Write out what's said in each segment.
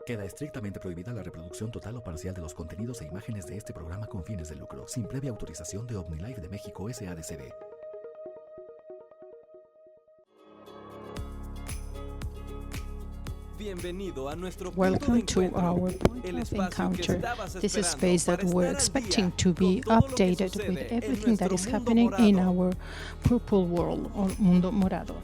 Queda estrictamente prohibida la reproducción total o parcial de los contenidos e imágenes de este programa con fines de lucro, sin previa autorización de OMNILIFE de México S.A.D.C.B. Welcome to our point of encounter. This is a space that we're expecting to be updated with everything that is happening in our purple world, or mundo morado.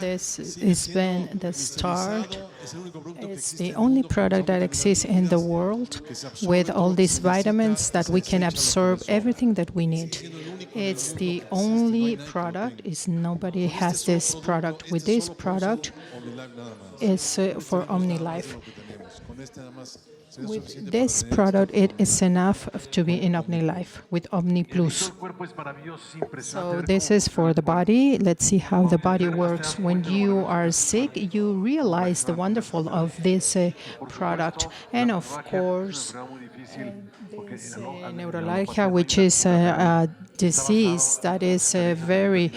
This has been the start. It's the only product that exists in the world with all these vitamins that we can absorb everything that we need. It's the only product. Nobody has this product. With this product, it's for OMNILIFE. With this product, it is enough to be in OMNILIFE with Omni Plus. So this is for the body. Let's see how the body works. When you are sick, you realize the wonderful of this product. And of course, this neuralgia, which is a disease that is very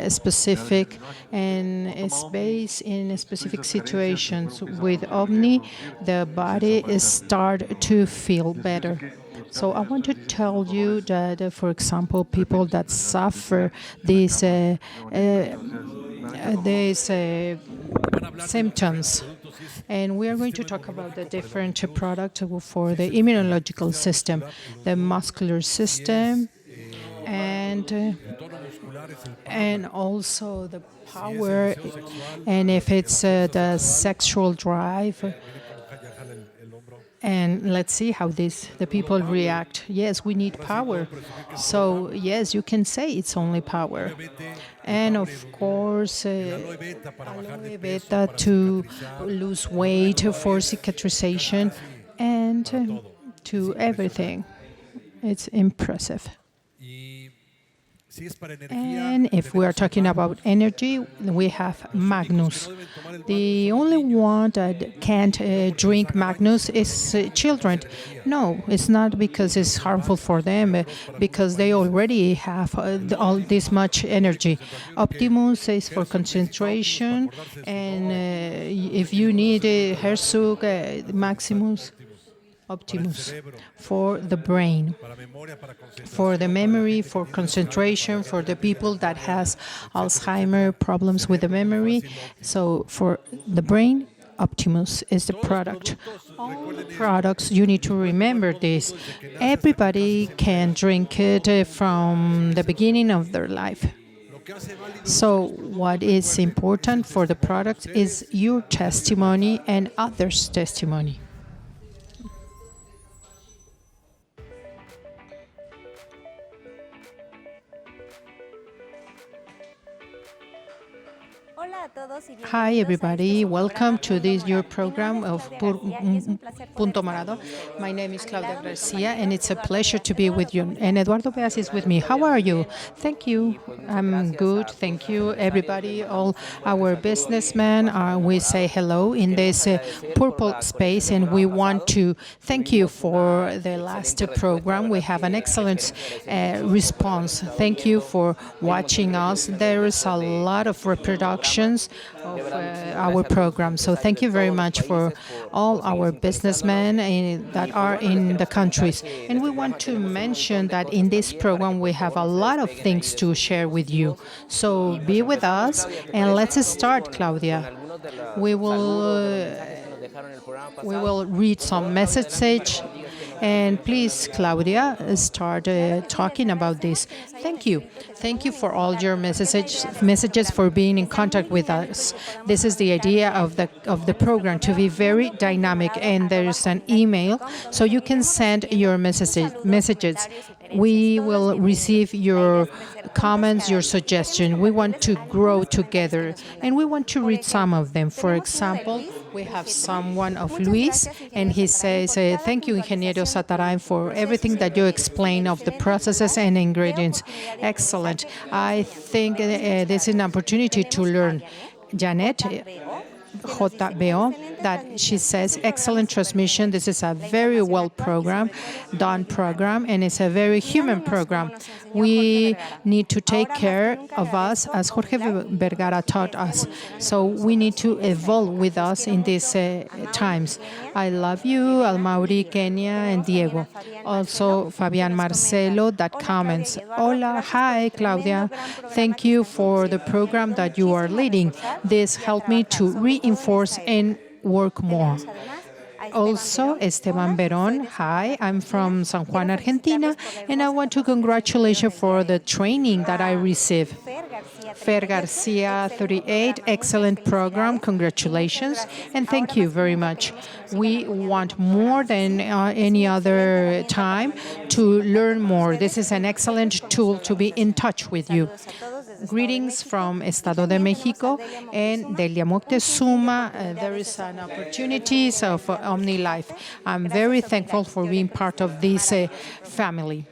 specific and is based in specific situations. With Omni, the body start to feel better. So I want to tell you that, for example, people that suffer these symptoms. And we are going to talk about the different products for the immunological system, the muscular system, and also the power, and if it's the sexual drive. And let's see how the people react. Yes, we need power. So yes, you can say it's only power. And of course, aloe beta to lose weight, for cicatrization, and to everything. It's impressive. And if we are talking about energy, we have Magnus. The only one that can't drink Magnus is children. No, it's not because it's harmful for them, because they already have all this much energy. Optimus is for concentration, and if you need Herzog, Maximus, Optimus for the brain, for the memory, for concentration, for the people that has Alzheimer problems with the memory. So for the brain, Optimus is the product. All the products, you need to remember this. Everybody can drink it from the beginning of their life. So what is important for the product is your testimony and others' testimony. Hi everybody, welcome to this your program of Punto Morado. My name is Claudia Garcia and it's a pleasure to be with you. And Eduardo Peas is with me. How are you? Thank you. I'm good. Thank you everybody, all our businessmen. We say hello in this purple space and we want to thank you for the last program. We have an excellent response. Thank you for watching us. There is a lot of reproductions of our program. So thank you very much for all our businessmen that are in the countries. And we want to mention that in this program we have a lot of things to share with you. So be with us and let's start, Claudia. We will read some message. And please, Claudia, start talking about this. Thank you. Thank you for all your messages for being in contact with us. This is the idea of the program, to be very dynamic. And there's an email, so you can send your messages. We will receive your comments, your suggestions. We want to grow together, and we want to read some of them. For example, we have someone of Luis, and he says, thank you, Ingeniero Sataray, for everything that you explain of the processes and ingredients. Excellent. I think this is an opportunity to learn. Janet, JBO, that she says, excellent transmission. This is a very well done program, and it's a very human program. We need to take care of us, as Jorge Vergara taught us. So we need to evolve with us in these times. I love you, Almauri, Kenya, and Diego. Also, Fabian Marcelo that comments, hola, hi, Claudia. Thank you for the program that you are leading. This helped me to reinforce and work more. Also, Esteban Verón, hi, I'm from San Juan, Argentina, and I want to congratulate you for the training that I received. Fer Garcia, 38, excellent program, congratulations, and thank you very much. We want more than any other time to learn more. This is an excellent tool to be in touch with you. Greetings from Estado de Mexico and Delia Moctezuma. There is an opportunities of OmniLife. I'm very thankful for being part of this family.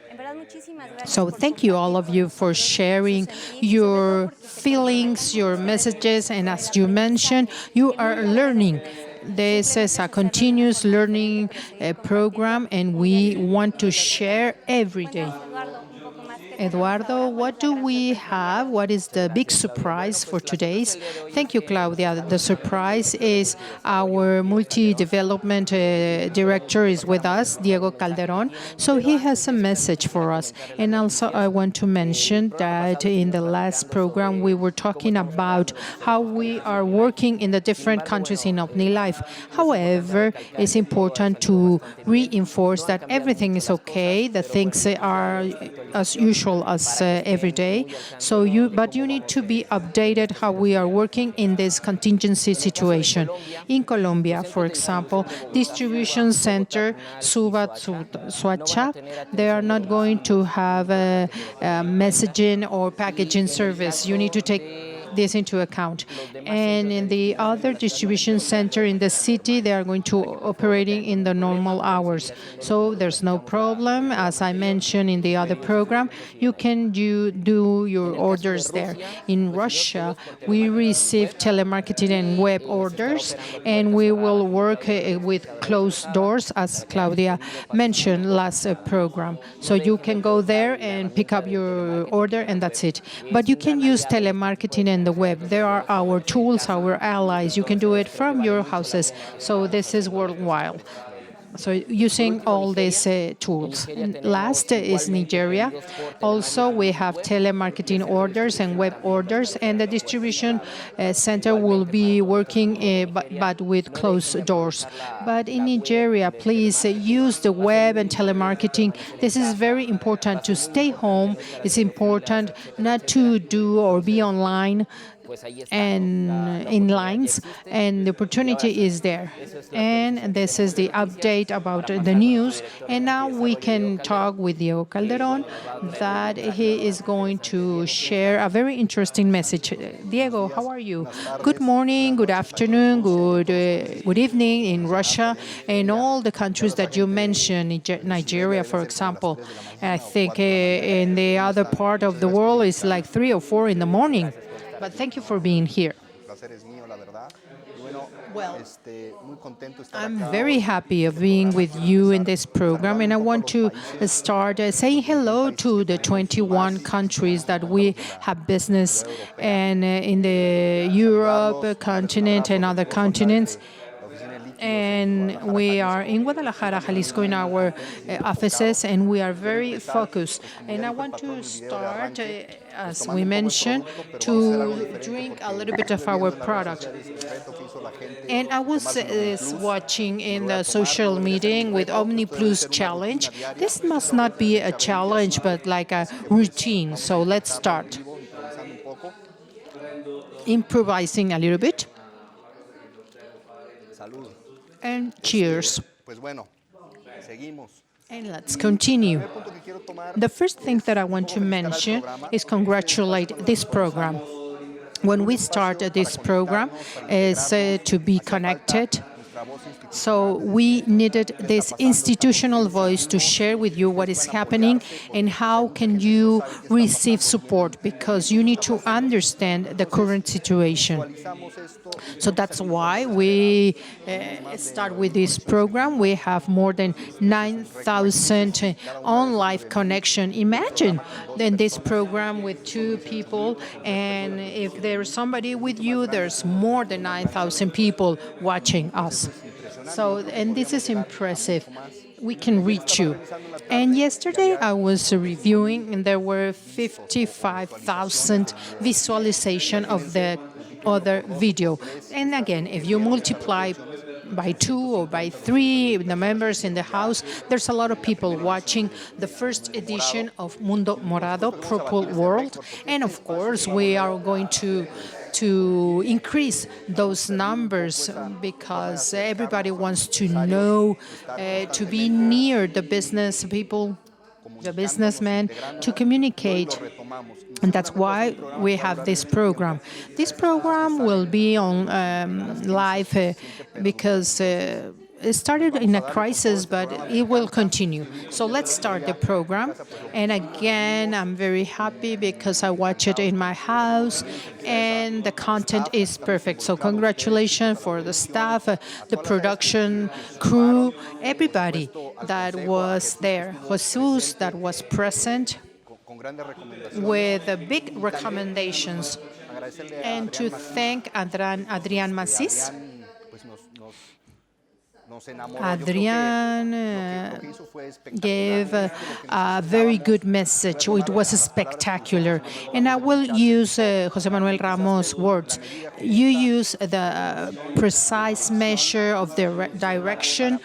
So thank you, all of you, for sharing your feelings, your messages, and as you mentioned, you are learning. This is a continuous learning program, and we want to share every day. Eduardo, what do we have? What is the big surprise for today's? Thank you, Claudia. The surprise is our multi-development director is with us, Diego Calderon. So he has a message for us. And also I want to mention that in the last program we were talking about how we are working in the different countries in OmniLife. However, it's important to reinforce that everything is okay, that things are as usual as every day. But you need to be updated how we are working in this contingency situation. In Colombia, for example, distribution center Suacha, they are not going to have a messaging or packaging service. You need to take this into account. And in the other distribution center in the city, they are going to operating in the normal hours. So there's no problem. As I mentioned in the other program, you can do your orders there. In Russia, we receive telemarketing and web orders, and we will work with closed doors, as Claudia mentioned last program. So you can go there and pick up your order, and that's it. But you can use telemarketing and the web. There are our tools, our allies. You can do it from your houses. So this is worldwide. So using all these tools. And last is Nigeria. Also, we have telemarketing orders and web orders, and the distribution center will be working but with closed doors. But in Nigeria, please use the web and telemarketing. This is very important to stay home. It's important not to do or be online and in lines, and the opportunity is there. And this is the update about the news. And now we can talk with Diego Calderon that he is going to share a very interesting message. Diego, how are you? Good morning, good afternoon, good evening in Russia and all the countries that you mentioned, Nigeria, for example. I think in the other part of the world it's like 3 or 4 in the morning. But thank you for being here. Well, I'm very happy of being with you in this program, and I want to start saying hello to the 21 countries that we have business and in the Europe continent and other continents. And we are in Guadalajara, Jalisco, in our offices, and we are very focused. And I want to start, as we mentioned, to drink a little bit of our product. And I was watching in the social meeting with Omni Plus Challenge. This must not be a challenge, but like a routine. So let's start. Improvising a little bit. And cheers. And let's continue. The first thing that I want to mention is congratulate this program. When we started this program, is to be connected. So we needed this institutional voice to share with you what is happening and how can you receive support, because you need to understand the current situation. So that's why we start with this program. We have more than 9,000 on-live connection. Imagine then this program with 2 people, and if there's somebody with you, there's more than 9,000 people watching us. So, and this is impressive. We can reach you. And yesterday I was reviewing, and there were 55,000 visualization of the other video. And again, if you multiply by 2 or by 3 the members in the house, there's a lot of people watching the first edition of Mundo Morado, Purple World. And of course, we are going to increase those numbers because everybody wants to know, to be near the business people, the businessmen, to communicate. And that's why we have this program. This program will be on live because it started in a crisis, but it will continue. So let's start the program. And again, I'm very happy because I watch it in my house and the content is perfect. So congratulations for the staff, the production crew, everybody that was there. Jesus, that was present with big recommendations. And to thank Adrian Macis. Adrian gave a very good message. It was spectacular. And I will use José Manuel Ramos' words. You use the precise measure of the direction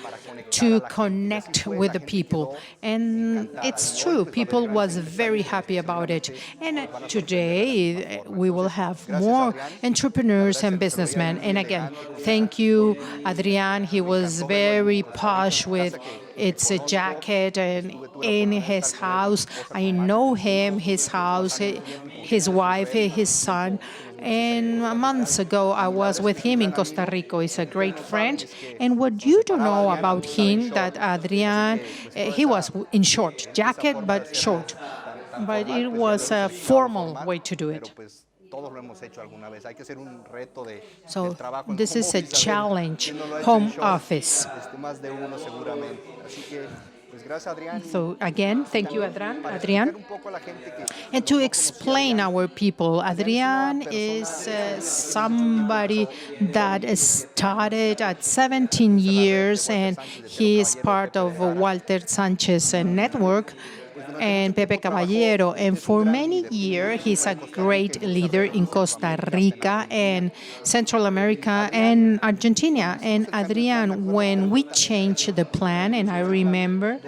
to connect with the people. And it's true, people was very happy about it. And today we will have more entrepreneurs and businessmen. And again, thank you, Adrian. He was very posh with its a jacket and in his house. I know him, his house, his wife, his son. And months ago, I was with him in Costa Rica. He's a great friend. And what you don't know about him, that Adrian, he was in short jacket, but short. But it was a formal way to do it. So this is a challenge, home office. So again, thank you, Adrian. And to explain our people, Adrian is somebody that started at 17 years, and he is part of Walter Sanchez network and Pepe Caballero. And for many years, he's a great leader in Costa Rica and Central America and Argentina. And Adrian, when we changed the plan, and I remember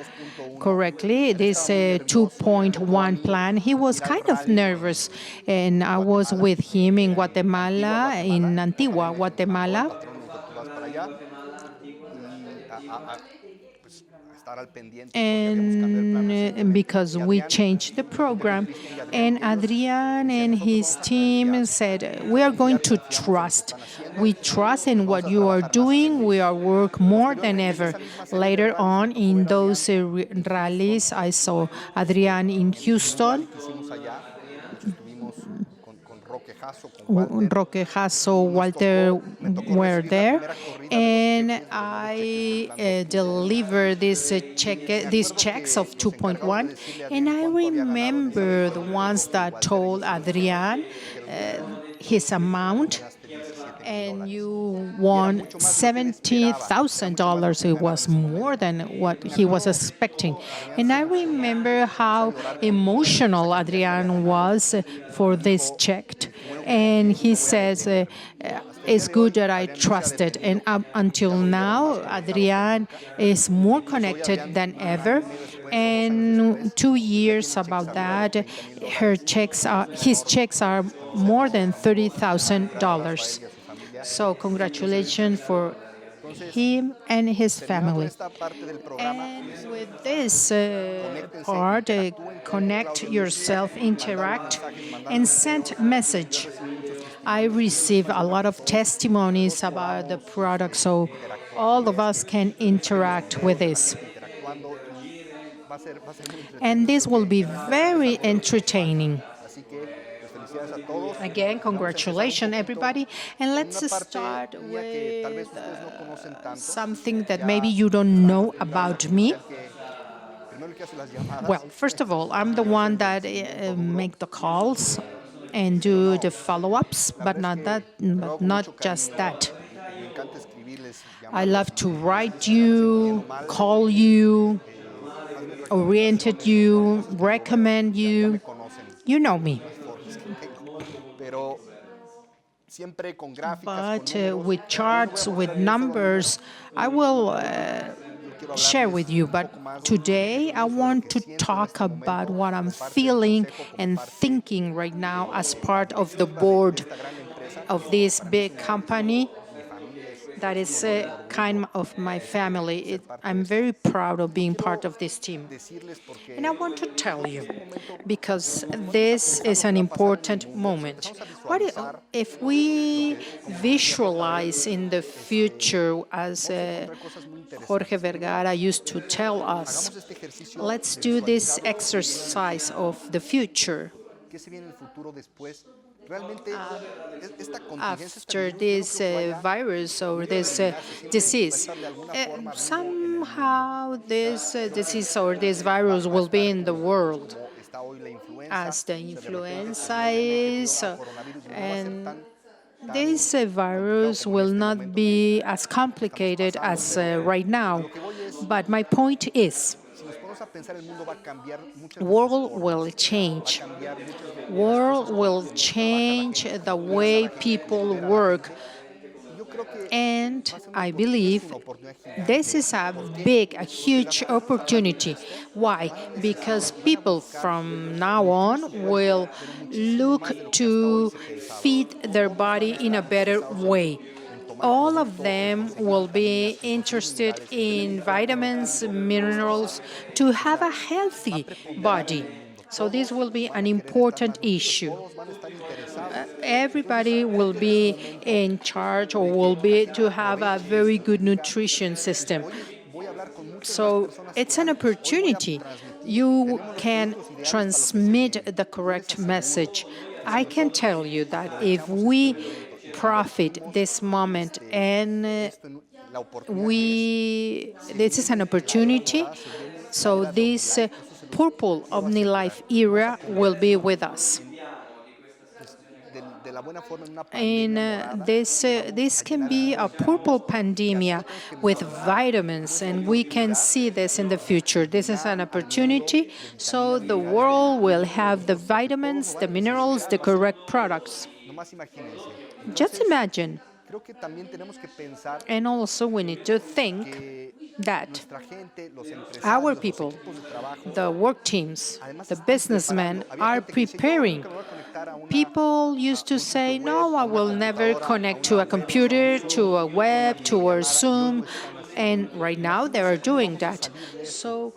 correctly, this 2.1 plan, he was kind of nervous. And I was with him in Guatemala, in Antigua, Guatemala. And because we changed the program, and Adrian and his team said, we are going to trust. We trust in what you are doing. We are work more than ever. Later on in those rallies, I saw Adrian in Houston. Roque Jasso, Walter were there, and I delivered these checks of 2.1, and I remember the ones that told Adrian his amount, and you won $70,000. It was more than what he was expecting. And I remember how emotional Adrian was for this check. And he says, it's good that I trusted. And until now, Adrian is more connected than ever. And 2 years about that, his checks are more than $30,000. So congratulations for him and his family. And with this part, connect yourself, interact, and send message. I receive a lot of testimonies about the product, so all of us can interact with this. And this will be very entertaining. Again, congratulations, everybody. And let's start with something that maybe you don't know about me. Well, first of all, I'm the one that make the calls and do the follow-ups, but not just that. I love to write you, call you, oriented you, recommend you. You know me. But with charts, with numbers, I will share with you. But today I want to talk about what I'm feeling and thinking right now as part of the board of this big company that is kind of my family. I'm very proud of being part of this team. And I want to tell you, because this is an important moment. If we visualize in the future, as Jorge Vergara used to tell us, let's do this exercise of the future. After this virus or this disease, somehow this disease or this virus will be in the world as the influenza is, and this virus will not be as complicated as right now. But my point is, world will change. World will change the way people work. And I believe this is a huge opportunity. Why? Because people from now on will look to feed their body in a better way. All of them will be interested in vitamins, minerals, to have a healthy body. So this will be an important issue. Everybody will be in charge or will be to have a very good nutrition system. So it's an opportunity. You can transmit the correct message. I can tell you that if we profit this moment and this is an opportunity, so this purple OMNILIFE era will be with us. And this can be a purple pandemia with vitamins, and we can see this in the future. This is an opportunity, so the world will have the vitamins, the minerals, the correct products. Just imagine. And also we need to think that our people, the work teams, the businessmen are preparing. People used to say, no, I will never connect to a computer, to a web, to a Zoom, and right now they are doing that. So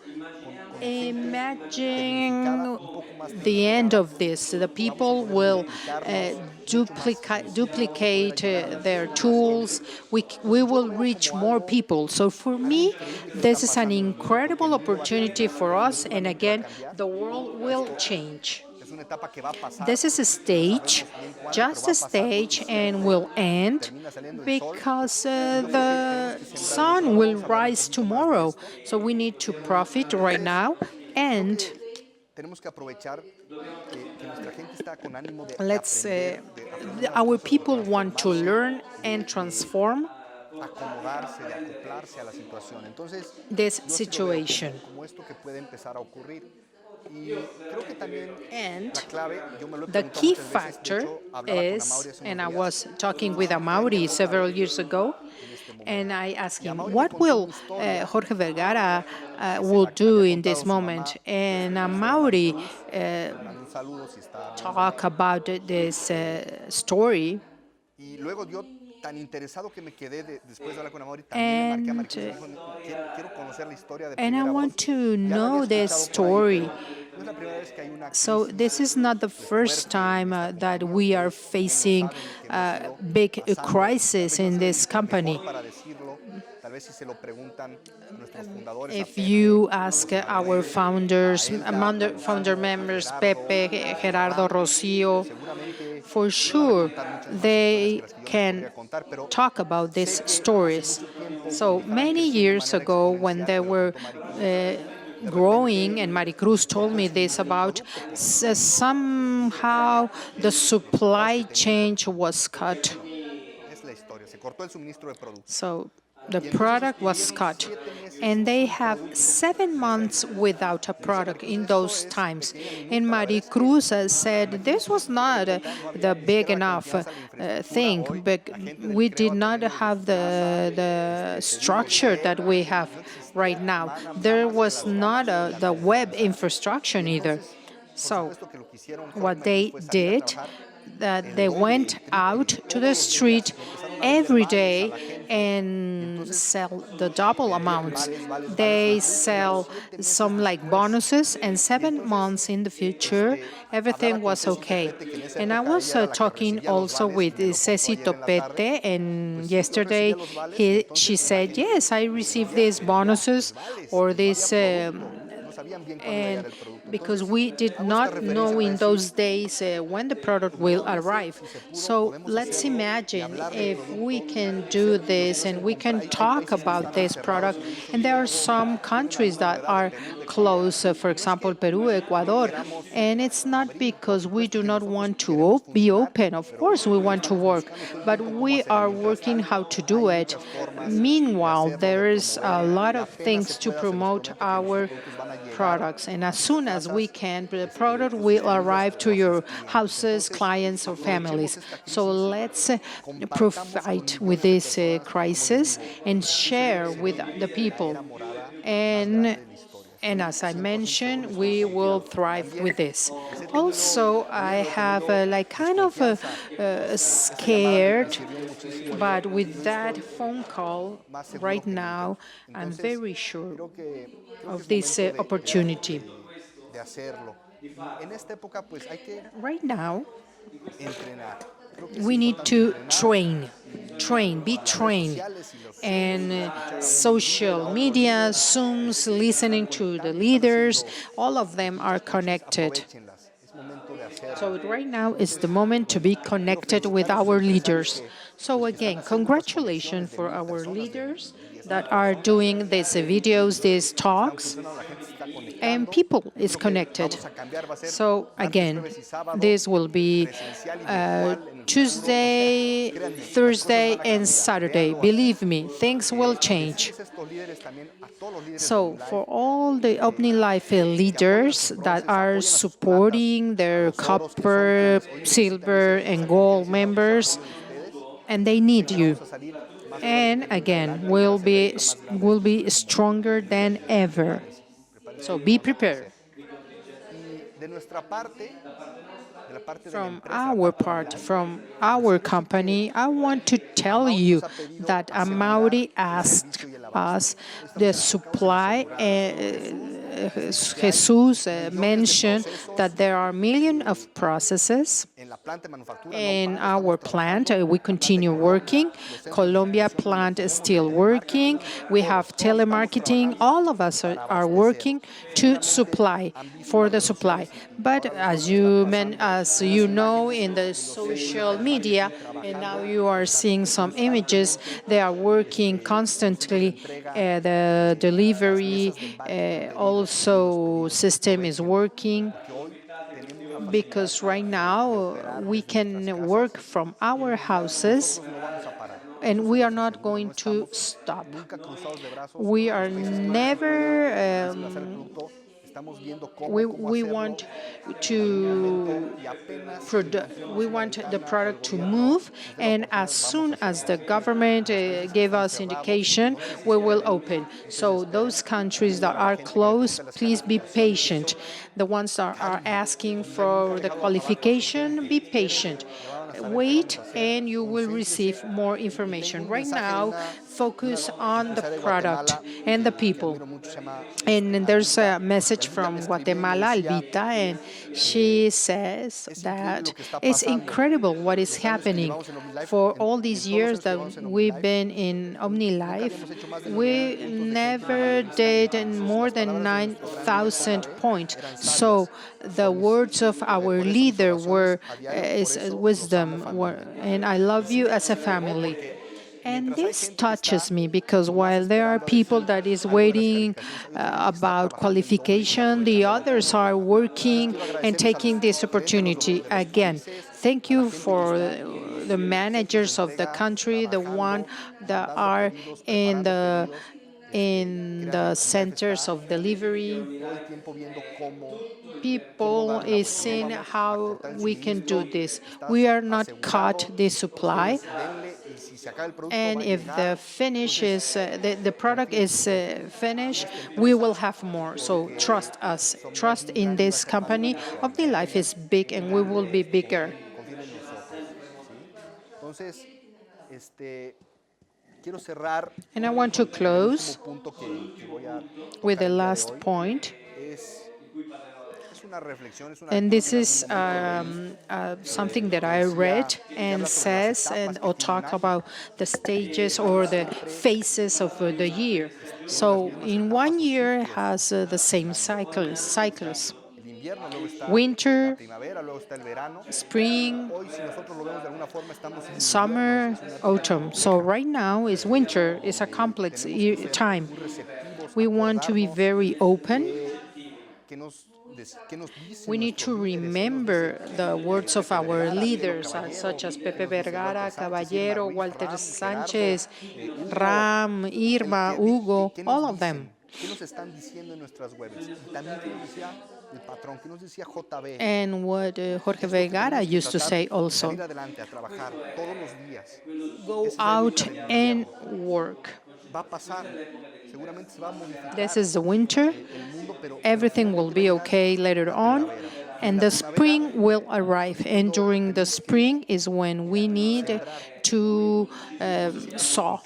imagine the end of this. The people will duplicate their tools. We will reach more people. So for me, this is an incredible opportunity for us. And again, the world will change. This is a stage, just a stage, and will end because the sun will rise tomorrow. So we need to profit right now, and our people want to learn and transform this situation. And the key factor is, and I was talking with Amaury several years ago, and I asked him, what will Jorge Vergara will do in this moment? And Amaury talked about this story. And and I want to know this story. So this is not the first time that we are facing a big crisis in this company. If you ask our founder members, Pepe, Gerardo, Rocio, for sure they can talk about these stories. So many years ago, when they were growing, and Maricruz told me this about somehow the supply chain was cut. So the product was cut, and they have 7 months without a product in those times. And Maricruz said this was not the big enough thing, but we did not have the structure that we have right now. There was not the web infrastructure either. So what they did, that they went out to the street every day and sell the double amounts. They sell some like bonuses, and 7 months in the future, everything was okay. And I was talking also with Ceci Topete, and yesterday she said, yes, I received these bonuses or this and because we did not know in those days when the product will arrive. So let's imagine if we can do this and we can talk about this product. And there are some countries that are close, for example, Peru, Ecuador, and it's not because we do not want to be open. Of course, we want to work, but we are working how to do it. Meanwhile, there is a lot of things to promote our products, and as soon as we can, the product will arrive to your houses, clients, or families. So let's provide with this crisis and share with the people. And as I mentioned, we will thrive with this. Also, I have like kind of scared, but with that phone call right now, I'm very sure of this opportunity. Right now, we need to be trained. And social media, Zooms, listening to the leaders, all of them are connected. So right now is the moment to be connected with our leaders. So again, congratulations for our leaders that are doing these videos, these talks, and people is connected. So again, this will be Tuesday, Thursday, and Saturday. Believe me, things will change. So for all the OMNILIFE leaders that are supporting their copper, silver, and gold members, and they need you. And again, we'll be stronger than ever. So be prepared. From our part, from our company, I want to tell you that Amaury asked us the supply. Jesus mentioned that there are millions of processes in our plant. We continue working. Colombia plant is still working. We have telemarketing. All of us are working to supply, for the supply. But as you know in the social media, and now you are seeing some images, they are working constantly. The delivery also system is working, because right now we can work from our houses and we are not going to stop. We are never we want the product to move, and as soon as the government gave us indication, we will open. So those countries that are close, please be patient. The ones that are asking for the qualification, be patient. wait and you will receive more information. Right now, focus on the product and the people. And there's a message from Guatemala, Albita, and she says that it's incredible what is happening. For all these years that we've been in OMNILIFE, we never did more than 9,000 points. So the words of our leader were is wisdom, and I love you as a family. And this touches me because while there are people that is waiting about qualification, the others are working and taking this opportunity. Again, thank you for the managers of the country, the one that are in the centers of delivery. People is seeing how we can do this. We are not caught the supply, and if the finish is the product is finished, we will have more. So trust us, trust in this company. OmniLife is big, and we will be bigger. And I want to close with the last point. And this is something that I read and says or talk about the stages or the phases of the year. So in 1 year has the same cycles. Winter, spring, summer, autumn. So right now is winter. It's a complex time. We want to be very open. We need to remember the words of our leaders, such as Pepe Vergara, Caballero, Walter Sanchez, Ram, Irma, Hugo, all of them. And what Jorge Vergara used to say also, go out and work. This is the winter. Everything will be okay later on, and the spring will arrive. And during the spring is when we need to sow.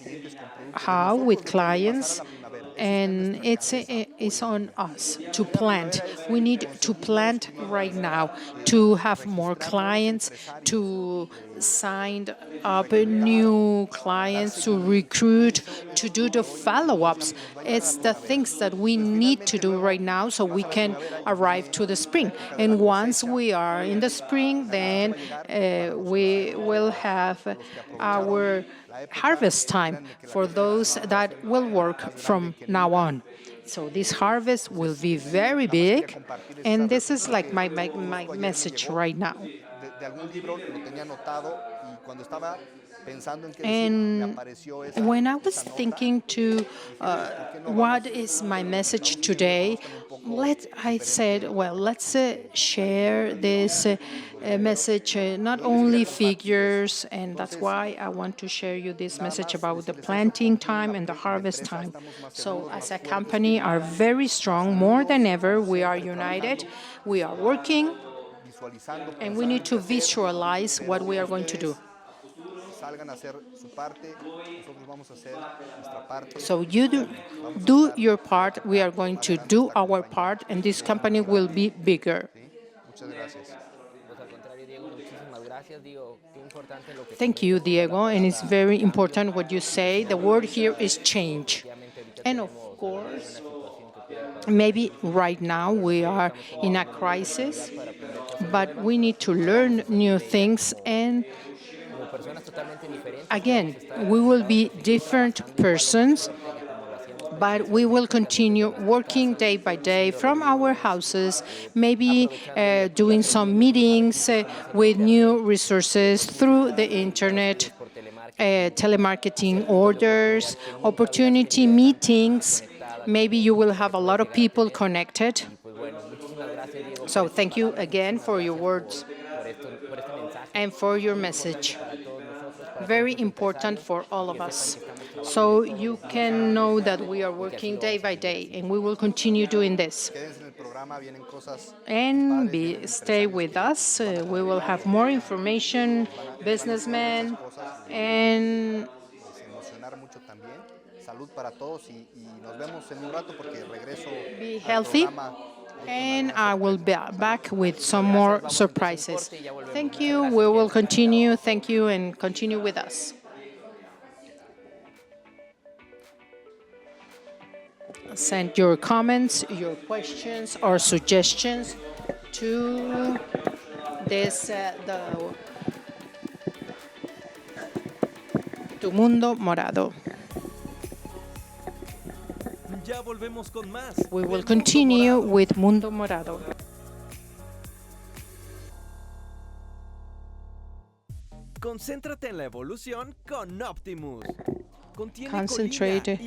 How? With clients. And it's on us to plant. We need to plant right now to have more clients, to sign up new clients, to recruit, to do the follow-ups. It's the things that we need to do right now so we can arrive to the spring. And once we are in the spring, then we will have our harvest time for those that will work from now on. So this harvest will be very big, and this is like my message right now. And when I was thinking to what is my message today, I said, well, let's share this message, not only figures, and that's why I want to share you this message about the planting time and the harvest time. So as a company are very strong, more than ever, we are united, we are working, and we need to visualize what we are going to do. So you do your part, we are going to do our part, and this company will be bigger. Thank you, Diego, and it's very important what you say. The word here is change. And of course, maybe right now we are in a crisis, but we need to learn new things, and again, we will be different persons, but we will continue working day by day from our houses, maybe doing some meetings with new resources through the internet, telemarketing orders, opportunity meetings. Maybe you will have a lot of people connected. So thank you again for your words and for your message. Very important for all of us. So you can know that we are working day by day, and we will continue doing this. And stay with us. We will have more information, businessmen, and be healthy. And I will be back with some more surprises. Thank you. We will continue. Thank you, and continue with us. Send your comments, your questions, or suggestions to this to Mundo Morado. Ya volvemos con más. We will continue with Mundo Morado. Concéntrate en la evolución con Optimus. Concentrate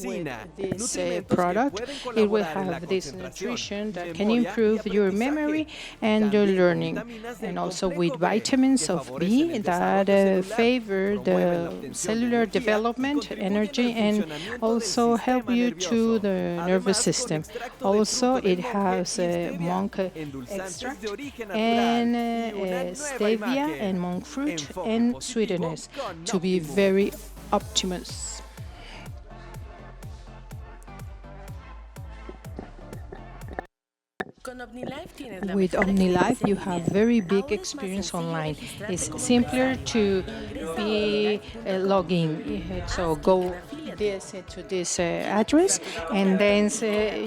with this product. It will have this nutrition that can improve your memory and your learning, and also with vitamins of B that favor the cellular development, energy, and also help you to the nervous system. Also, it has monk extract and stevia and monk fruit and sweeteners to be very Optimus. With OmniLife, you have very big experience online. It's simpler to be logging. So go to this address, and then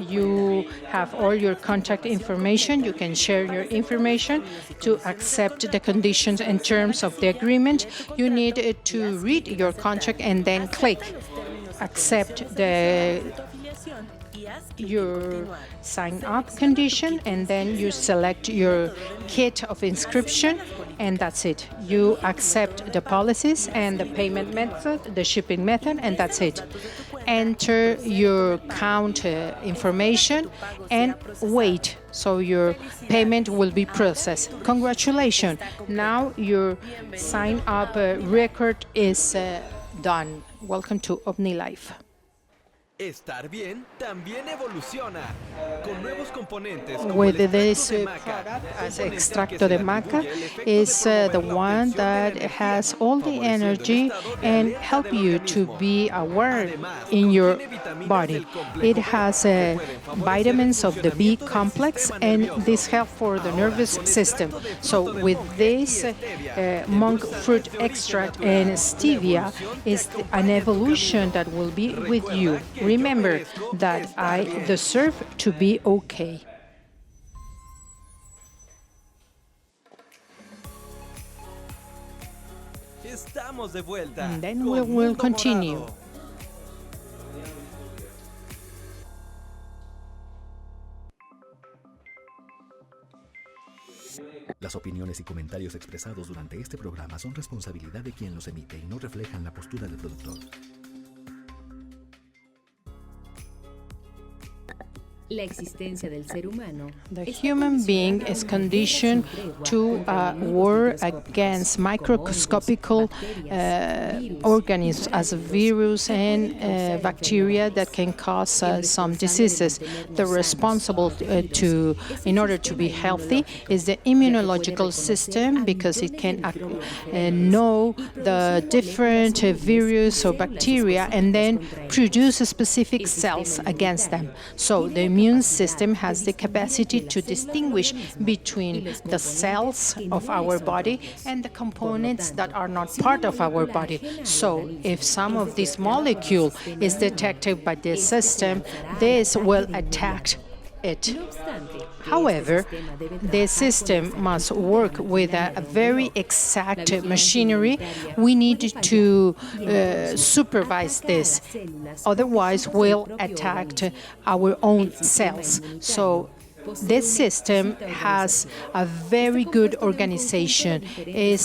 you have all your contact information. You can share your information to accept the conditions and terms of the agreement. You need to read your contract and then click accept your sign up condition, and then you select your kit of inscription, and that's it. You accept the policies and the payment method, the shipping method, and that's it. Enter your account information and wait, so your payment will be processed. Congratulations, now your sign up record is done. Welcome to OmniLife. Estar bien también evoluciona con nuevos componentes. With this product as extracto de maca is the one that has all the energy and help you to be aware in your body. It has vitamins of the B complex, and this help for the nervous system. So with this monk fruit extract and stevia is an evolution that will be with you. Remember that I deserve to be okay. Estamos de vuelta. And then we will continue. Las opiniones y comentarios expresados durante este programa son responsabilidad de quien los emite y no reflejan la postura del productor. La existencia del ser humano. The human being is conditioned to war against microscopical organisms as virus and bacteria that can cause some diseases. The responsible in order to be healthy is the immunological system, because it can know the different virus or bacteria and then produce specific cells against them. So the immune system has the capacity to distinguish between the cells of our body and the components that are not part of our body. So if some of this molecule is detected by this system, this will attack it. However, the system must work with a very exact machinery. We need to supervise this, otherwise we'll attack our own cells. So this system has a very good organization. It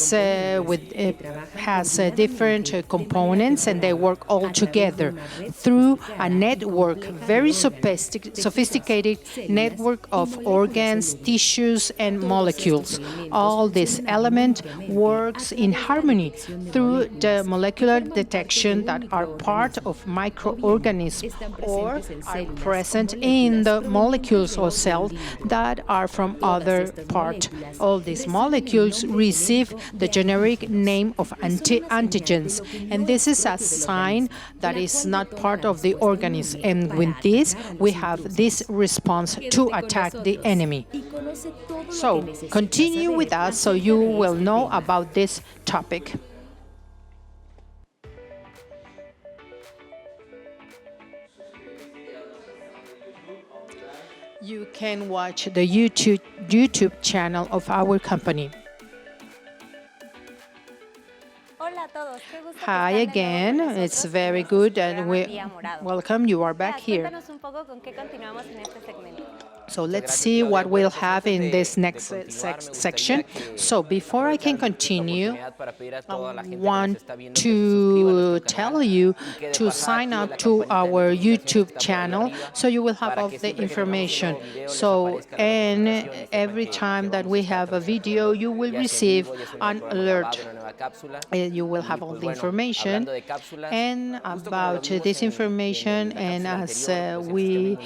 has different components, and they work all together through a network, very sophisticated network of organs, tissues, and molecules. All this element works in harmony through the molecular detection that are part of microorganisms or are present in the molecules or cells that are from other part. All these molecules receive the generic name of antigens, and this is a sign that is not part of the organism. And with this, we have this response to attack the enemy. So continue with us so you will know about this topic. You can watch the YouTube channel of our company. Hi again, it's very good and we welcome you are back here. So let's see what we'll have in this next section. So before I can continue, I want to tell you to sign up to our YouTube channel so you will have all the information. So, and every time that we have a video, you will receive an alert. You will have all the information and about this information, and as we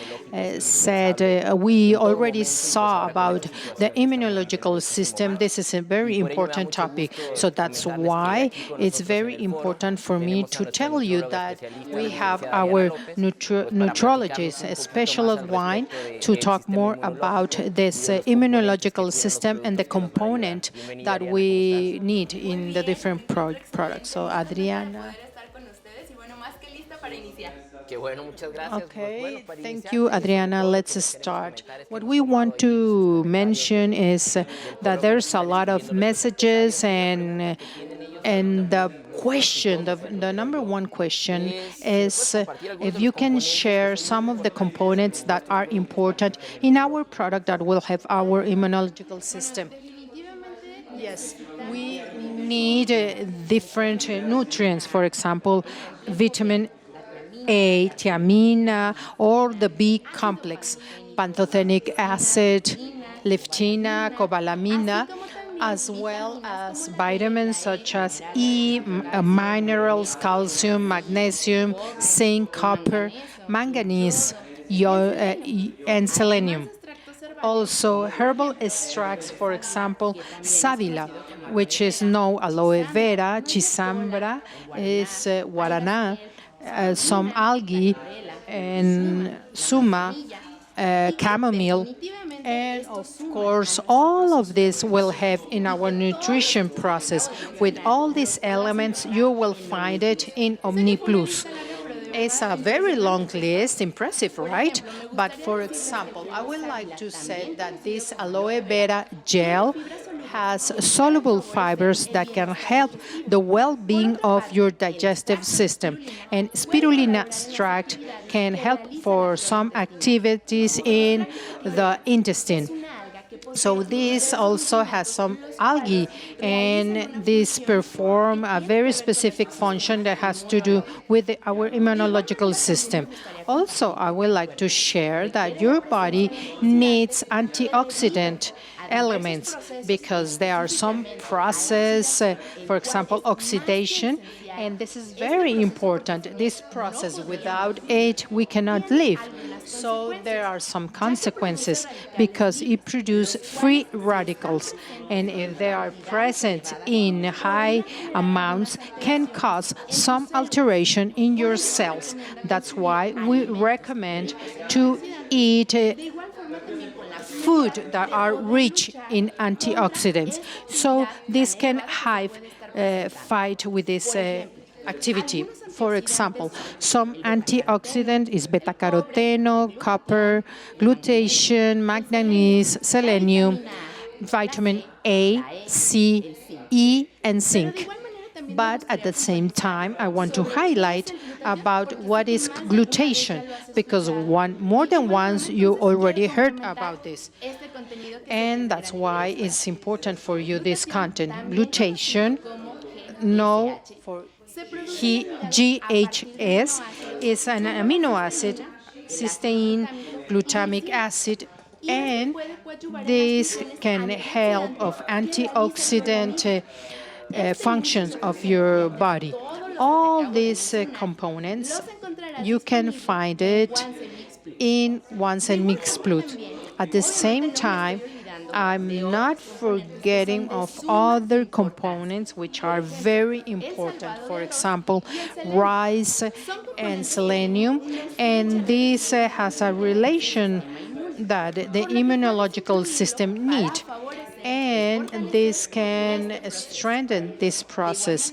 said, we already saw about the immunological system. This is a very important topic, so that's why it's very important for me to tell you that we have our nutrologist, a specialist wine, to talk more about this immunological system and the component that we need in the different products. So Adriana. Okay, thank you, Adriana. Let's start. What we want to mention is that there's a lot of messages, and the question, the number one question is if you can share some of the components that are important in our product that will have our immunological system. Yes, we need different nutrients, for example, vitamin A, thiamine, or the B complex, pantothenic acid, leptina, cobalamin, as well as vitamins such as E, minerals, calcium, magnesium, zinc, copper, manganese, and selenium. Also, herbal extracts, for example, savila, which is no aloe vera, chisambra, is guarana, some algae, and suma, chamomile, and of course, all of this will have in our nutrition process. With all these elements, you will find it in OmniPlus. It's a very long list, impressive, right? But for example, I would like to say that this aloe vera gel has soluble fibers that can help the well-being of your digestive system. And spirulina extract can help for some activities in the intestine. So this also has some algae, and these perform a very specific function that has to do with our immunological system. Also, I would like to share that your body needs antioxidant elements because there are some process, for example, oxidation, and this is very important. This process, without it, we cannot live. So there are some consequences because it produces free radicals, and if they are present in high amounts, can cause some alteration in your cells. That's why we recommend to eat food that are rich in antioxidants. So this can fight with this activity. For example, some antioxidant is beta-carotene, copper, glutathione, manganese, selenium, vitamin A, C, E, and zinc. But at the same time, I want to highlight about what is glutathione, because more than once you already heard about this. And that's why it's important for you, this content. Glutathione, no, for GHS, is an amino acid, cysteine, glutamic acid, and this can help of antioxidant functions of your body. All these components, you can find it in Once and Mixed Plus. At the same time, I'm not forgetting of other components which are very important. For example, rice and selenium, and this has a relation that the immunological system need, and this can strengthen this process.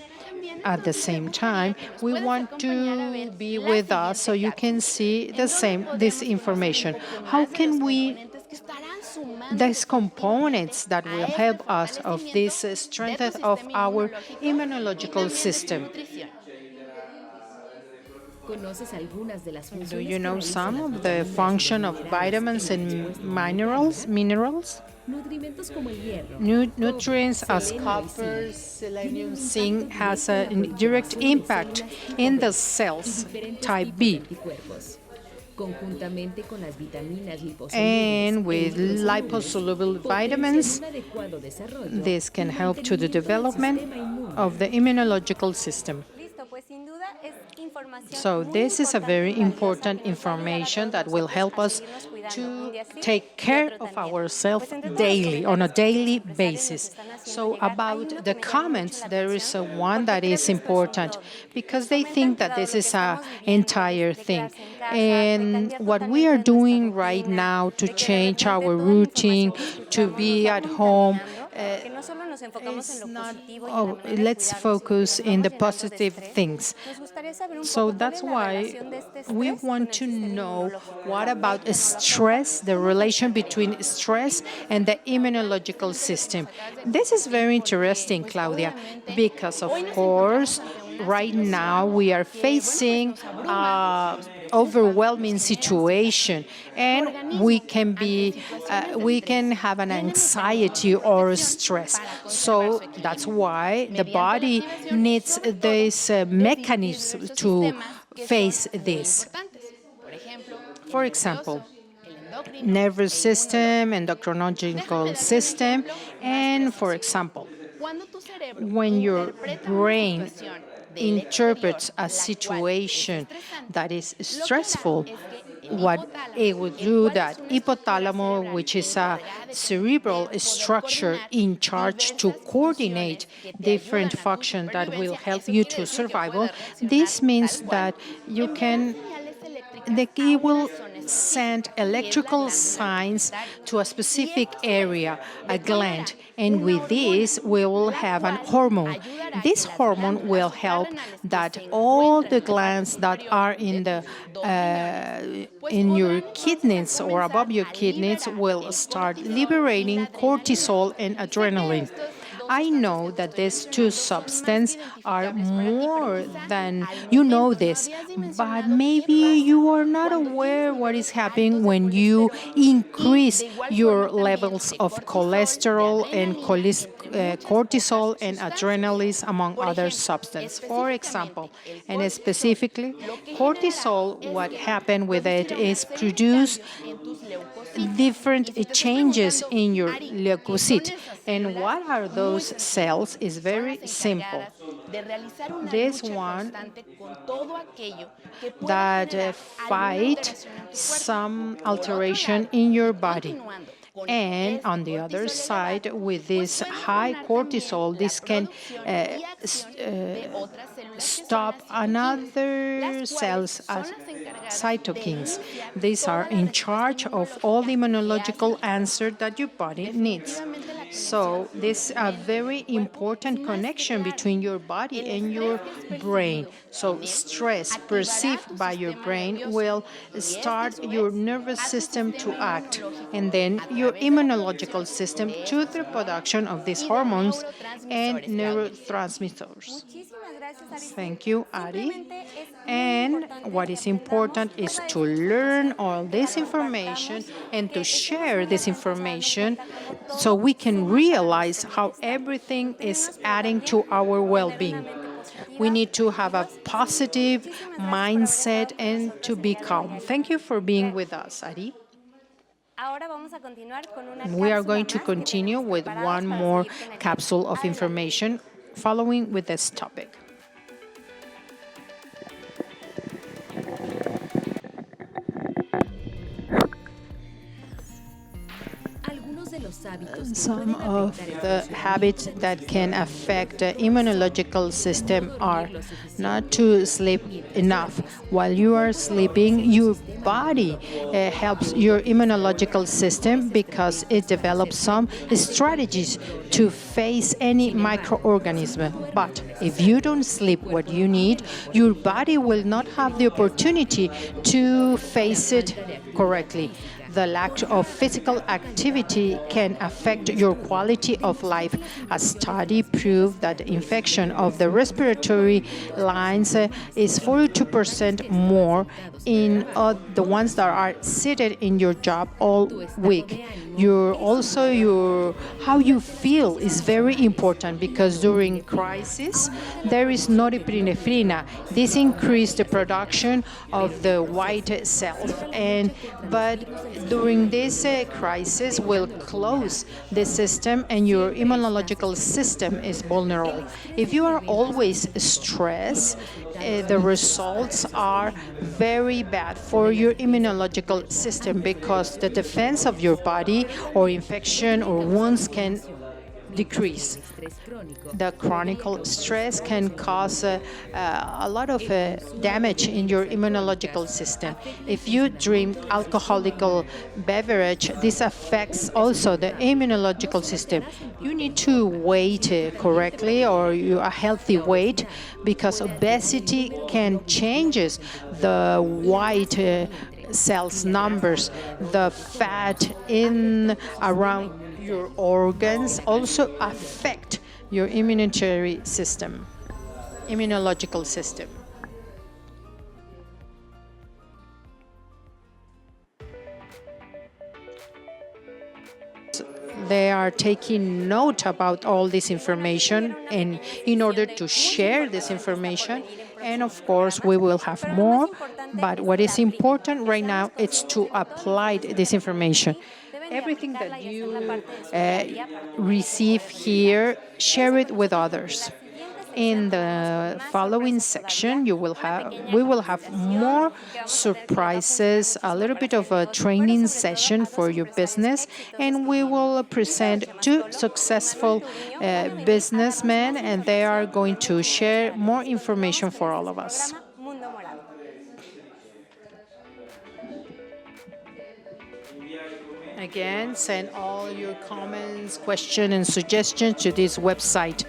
At the same time, we want to be with us so you can see this information. How can we these components that will help us of this strength of our immunological system? ¿Conoces algunas de las Do you funciones que know realizan some las of the vitaminas function y of minerales vitamins en and nuestro cuerpo? minerals? Nutrimentos como el hierro, Nutrients cobre, as selenio y copper, zinc selenium, tienen un zinc impacto has directo en a la direct proliferación de impact células tipo in the B y cells diferentes type tipos de B. anticuerpos. Conjuntamente con las vitaminas liposolubles And e with hidrosolubles, liposoluble potencian vitamins, un adecuado desarrollo this can y help to the mantenimiento del development sistema inmune. of the immunological system. So this is a very important information that will help us to take care of ourselves daily, on a daily basis. So about the comments, there is one that is important because they think that this is an entire thing. And what we are doing right now to change our routine, to be at home, is not, oh, let's focus in the positive things. So that's why we want to know what about stress, the relation between stress and the immunological system. This is very interesting, Claudia, because of course, right now we are facing an overwhelming situation, and we can have an anxiety or stress. So that's why the body needs this mechanism to face this. For example, nervous system, endocrinological system, and for example, when your brain interprets a situation that is stressful, what it would do that hypothalamus, which is a cerebral structure in charge to coordinate different functions that will help you to survival, this means that you can the key will send electrical signs to a specific area, a gland, and with this we will have an hormone. This hormone will help that all the glands that are in your kidneys or above your kidneys will start liberating cortisol and adrenaline. I know that these two substances are more than you know this, but maybe you are not aware what is happening when you increase your levels of cholesterol and cortisol and adrenaline, among other substances. For example, and specifically, cortisol, what happened with it is produce different changes in your leukocyte. And what are those cells is very simple. This one that fight some alteration in your body. And on the other side, with this high cortisol, this can stop another cells as cytokines. These are in charge of all the immunological answer that your body needs. So this is a very important connection between your body and your brain. So stress perceived by your brain will start your nervous system to act, and then your immunological system to the production of these hormones and neurotransmitters. Thank you, Ari. And what is important is to learn all this information and to share this information so we can realize how everything is adding to our well-being. We need to have a positive mindset and to be calm. Thank you for being with us, Ari. We are going to continue with one more capsule of information following with this topic. Some of the habits that can affect the immunological system are not to sleep enough. While you are sleeping, your body helps your immunological system because it develops some strategies to face any microorganism. But if you don't sleep what you need, your body will not have the opportunity to face it correctly. The lack of physical activity can affect your quality of life. A study proved that the infection of the respiratory lines is 42% more in the ones that are seated in your job all week. How you feel is very important because during crisis there is norepinephrine. This increases the production of the white cells, but during this crisis will close the system and your immunological system is vulnerable. If you are always stressed, the results are very bad for your immunological system because the defense of your body or infection or wounds can decrease. The chronic stress can cause a lot of damage in your immunological system. If you drink alcoholic beverage, this affects also the immunological system. You need to weight correctly or a healthy weight because obesity can changes the white cells numbers. The fat in around your organs also affect your immunological system. They are taking note about all this information and in order to share this information. And of course, we will have more. But what is important right now is to apply this information. Everything that you receive here, share it with others. In the following section, we will have more surprises, a little bit of a training session for your business, and we will present two successful businessmen, and they are going to share more information for all of us. Again, send all your comments, questions, and suggestions to this website.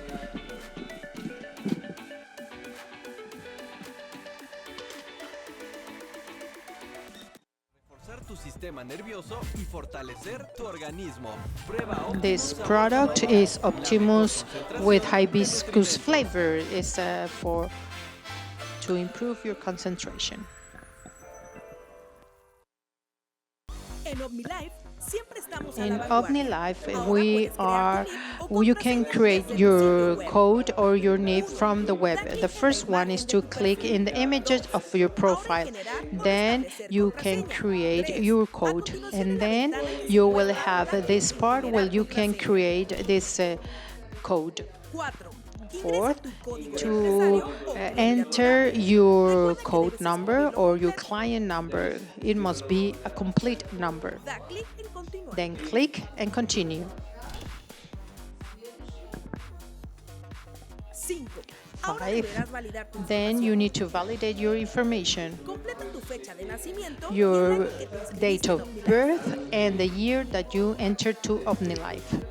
This product is Optimus with hibiscus flavor. It's to improve your concentration. In OMNILIFE, you can create your code or your name from the web. The first one is to click in the images of your profile. Then you can create your code. And then you will have this part where you can create this code. Fourth, to enter your code number or your client number. It must be a complete number. Then click and continue. 5. Then you need to validate your information, your date of birth, and the year that you entered to OMNILIFE.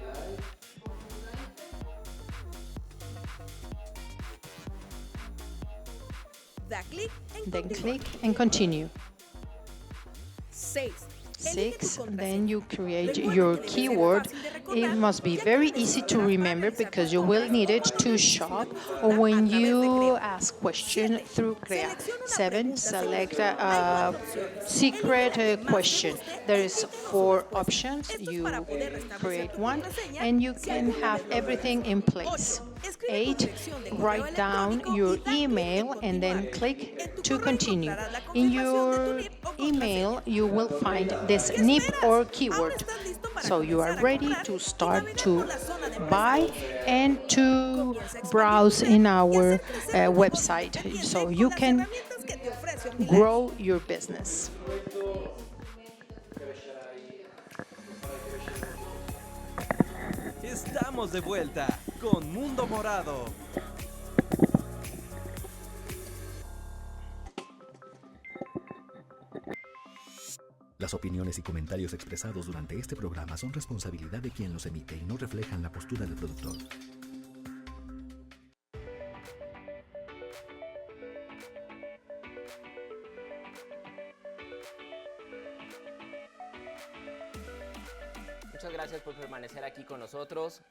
Then click and continue. 6. Then you create your keyword. It must be very easy to remember because you will need it to shop or when you ask questions through Crea. 7. Select a secret question. There is 4 options. You create one and you can have everything in place. 8. Write down your email and then click to continue. In your email, you will find this NIP or keyword. So you are ready to start to buy and to browse in our website so you can grow your business. Estamos de vuelta con Mundo Morado. Las opiniones y comentarios expresados durante este programa son responsabilidad de quien los emite y no reflejan la postura del productor. Muchas gracias por permanecer aquí con nosotros.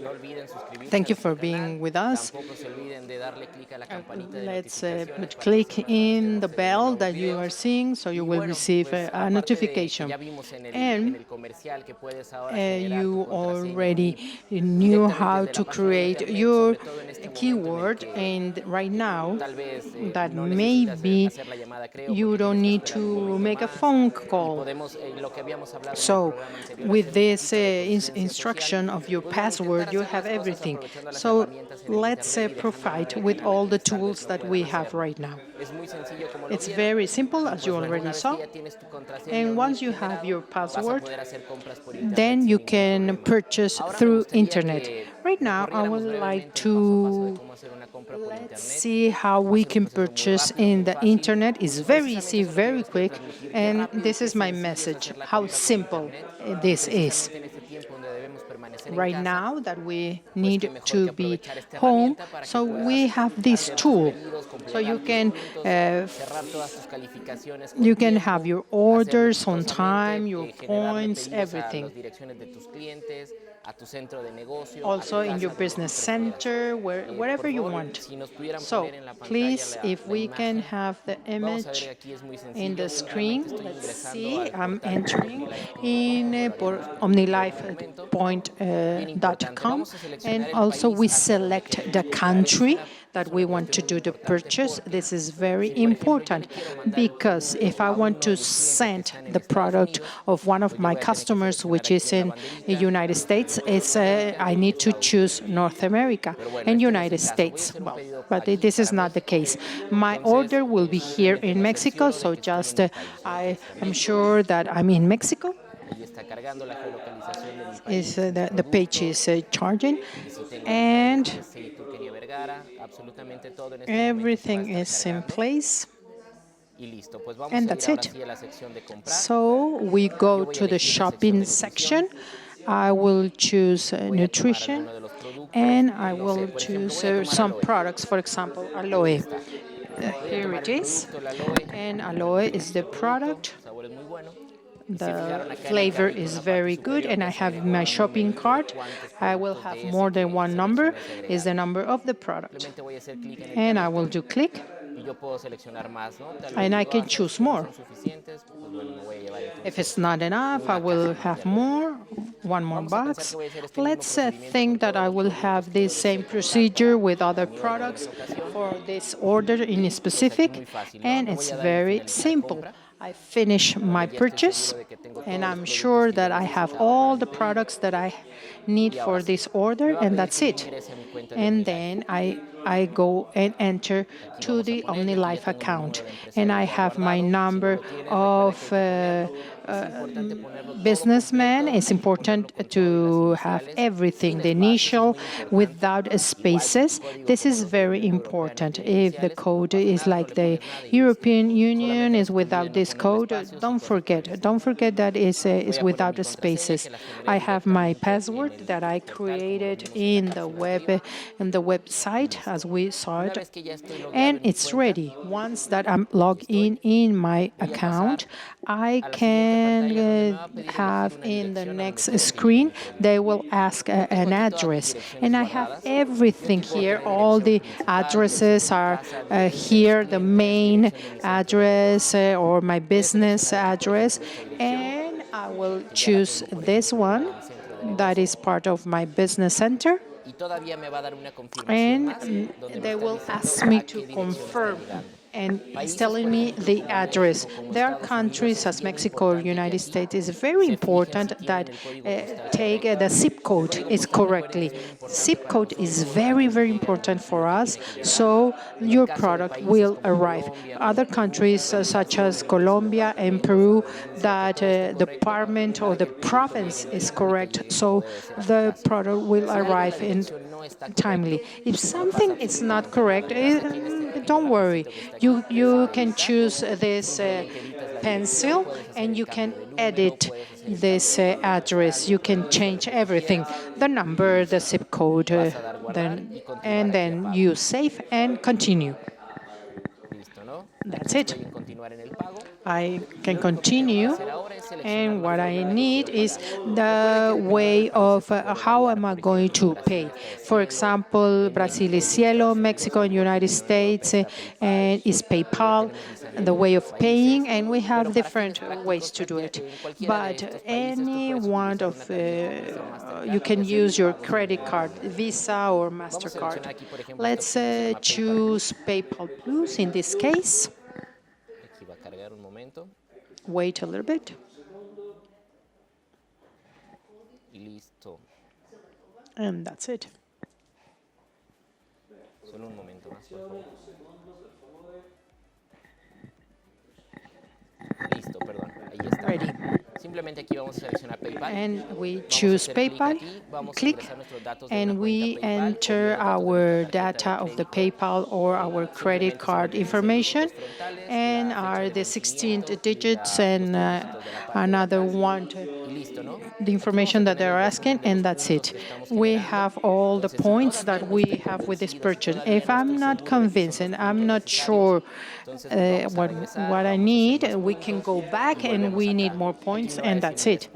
No olviden suscribirse. Thank you a for nuestro canal. being with us. Tampoco se olviden de darle clic a la campanita de Let's notificaciones para click que sepan in cuando the se bell nuevos that you are videos. seeing so you Y will bueno, receive pues, a aparte de que notification. ya vimos en And el comercial que puedes ahora generar you tu contraseña already y knew directamente how desde to la página de create internet, your sobre todo en este momento en el keyword, que and right now tal vez that no necesitas maybe hacer la llamada, creo, you porque don't tienes que need esperar un to momento make a más. phone Y call. podemos, lo que habíamos hablado en el So programa anterior, with hacer un this poquito de conciencia instruction social. of your Pues bueno, intentar password, you hacer have las cosas everything. aprovechando las So herramientas en el let's internet y dejando a un provide lado with canales all the que tal vez tools no that puedan we have hacerlo. right now. Es muy sencillo como lo It's vieron. very simple, Y as you pues bueno, already una vez saw. que ya tienes tu contraseña And o once you NIP have generado, your vas a password, poder hacer compras por internet then sin you ningún can problema. purchase Ahora me through gustaría internet. que Right now, I recorriéramos would like brevemente el paso a paso de to cómo hacer una compra por let's internet. see how Va a we ser un can proceso muy purchase rápido, muy in the fácil. internet. It's Y very precisamente easy, eso es lo que very nos quiero quick, transmitir, qué and rápido y this qué is my sencillo es message, hacer la how compra por simple internet. Y this is. precisamente en este tiempo donde debemos permanecer en Right casa, now that we pues qué need mejor que to be aprovechar esta home, herramienta para que so we puedas have this hacer tus tool, pedidos, so you completar tus can puntos, cerrar todas tus calificaciones con you can have tiempo, your hacerlo orders on exitosamente, time, your generarle points, pedidos a everything. las direcciones de tus clientes, a tu centro de negocio, a Also tu in your casa, donde tú business prefieras. center, Por wherever you favor, want. si nos pudieran So poner en la pantalla please, la, if la we can imagen. have the Vamos a ver, image aquí es muy in sencillo. the screen. Simplemente estoy Let's ingresando see, al I'm portal entering omnilife.com, in como lo habíamos comentado hace un momento. Bien importante. omnilife.com, Vamos a and seleccionar el also país we hacia donde select queremos the comprar. Esa country es that una we want cuestión to muy do the importante purchase. porque This is very si, por ejemplo, yo important le quiero mandar el because producto if I a want uno to de mis clientes que send están en the Estados product Unidos, of one of pues yo my voy a tener que customers, seleccionar which aquí is en la in the banderita United States, I need to Estados choose Unidos. North America Pero bueno, and este no es United el caso. Voy a States. hacer un Well, pedido but aquí this is para not the México. case. My Entonces, order will be here simplemente in me Mexico, cercioro de so que estoy en just mi país, ¿no? Que es I'm México. sure that I'm in Mexico. Ahí está cargando la geolocalización de mi Is país, mis the page productos. is charging, Y si tengo and y tú Kenia Vergara, absolutamente todo en este momento va a everything estar is in cargando. place, Y listo, pues vamos and a ir that's ahora it. sí a la sección de comprar. So we Yo go voy a to the elegir la sección shopping de section. nutrición. I will choose Voy a tomar nutrition, alguno de los productos. and I No sé, will por ejemplo, choose voy a tomar some aloe. products, for example, Ahí aloe. está. Voy a Here tomar it el is, producto, el aloe. and Me aloe gusta is este the producto, product. el sabor es muy bueno. Y se The fijaron acá en el flavor carrito, en is la parte very good, superior, and I ya se have agregó my un shopping numerito de cart. cuántos I will productos have de ese more than que one number, seleccioné is the agregar. number of the product. Simplemente voy a hacer clic en el And I carrito will do click, y yo puedo seleccionar más, ¿no? Tal vez and I digo, can ¿sabes choose qué? No more. son suficientes, pues bueno, me voy a llevar If entonces it's not enough, I una will caja más have de aloe. more, one more Vamos a pensar box. que voy a hacer este mismo Let's procedimiento think con that todos I los will productos have que yo this same deseo comprar procedure with other para mi orden en products esta ocasión. for this order in Pues aquí specific, muy fácil, ¿no? and Le it's voy a dar en very finalizar simple. compra. I finish my Ya estoy purchase, seguro de que tengo and todos los I'm productos sure que yo that I have necesitaba all para the mi pedido. products that I need Y ahora for sí, this me order, va a and pedir that's que yo it. ingrese a mi cuenta de And OmniLife. then I go and enter Aquí to vamos a the poner, yo aquí ya OmniLife tengo mi account, número de and empresario I ya have my guardado. Si no number lo tienes, recuerda que of hay que ponerlo. Es importante ponerlo todo businessman. completo, It's hay que important ponerlo con todas to las have iniciales, everything, sin the espacios, es initial muy importante. without Igual si tu spaces. código This como is los de la very Unión Europea no important. tiene If the iniciales, pues no code pasa is nada, like no le the pones nada y listo. European Union Solamente is no te olvides without no this ponerle code, espacios y don't cosas por el forget. estilo. Don't forget that is Voy is a poner without mi the contraseña spaces. que la generé I have my directamente password en that el I portal, como lo created vimos en in la the cápsula anterior. website as we saw Una it, vez que ya estoy logueado and en mi it's cuenta, ready. Once that I'm logged estoy, in my voy a account, pasar I a la siguiente can pantalla donde me va a pedir have elegir una in the dirección a donde next quiero que llegue screen, mi producto. they will ask Yo tengo an aquí todas mis address, direcciones and I have guardadas. Yo everything aquí puedo here. tener All dirección the principal, dirección de addresses mi are casa, dirección de mis here, the clientes, main dirección de mi centro de address negocio. or my Voy a business seleccionar aquí, por address, ejemplo, esta dirección, and I will que ya la choose tengo, por this ejemplo, one como mi centro de that negocio. is part of my business center. Y todavía me va a dar una confirmación And más donde me they está will diciendo ask me a to qué dirección está confirm llegando. and it's telling me the address. There are countries as Mexico or United States. It's very important that take the zip code is correctly. Zip code is very, very important for us, so your product will arrive. Other countries such as Colombia and Peru, that the department or the province is correct, so the product will arrive in timely. If something is not correct, don't worry. You can choose this pencil and you can edit this address. You can change everything, the number, the zip code, and then you save and continue. Listo, ¿no? That's it. Pueden continuar en el pago. I can continue, Hacer ahora es seleccionar and what la I forma de need cobro is local. the way of how am I going to pay. For example, Brazil is Cielo, Mexico and United States, and is PayPal, the way of paying, and we have different ways to do it. But any one of, you can use your credit card, Visa or MasterCard. Let's choose PayPal Plus in this case. Aquí va a cargar un momento. Wait a little bit. Y listo. And that's it. Solo un momento más, por favor. Listo, perdón. Ahí está. Ready. Simplemente aquí vamos a seleccionar PayPal. And we Vamos a choose hacer clic PayPal, aquí, vamos a click, ingresar nuestros datos de and una we cuenta PayPal, enter o los datos de our nuestra tarjeta data de of the crédito. PayPal or our credit card information, and are the 16 digits and another one, Y listo, ¿no? the information that they're asking, and that's it. We have all the points that we have with this purchase. If I'm not convinced and I'm not sure what I need, we can go back and we need more points, and that's it.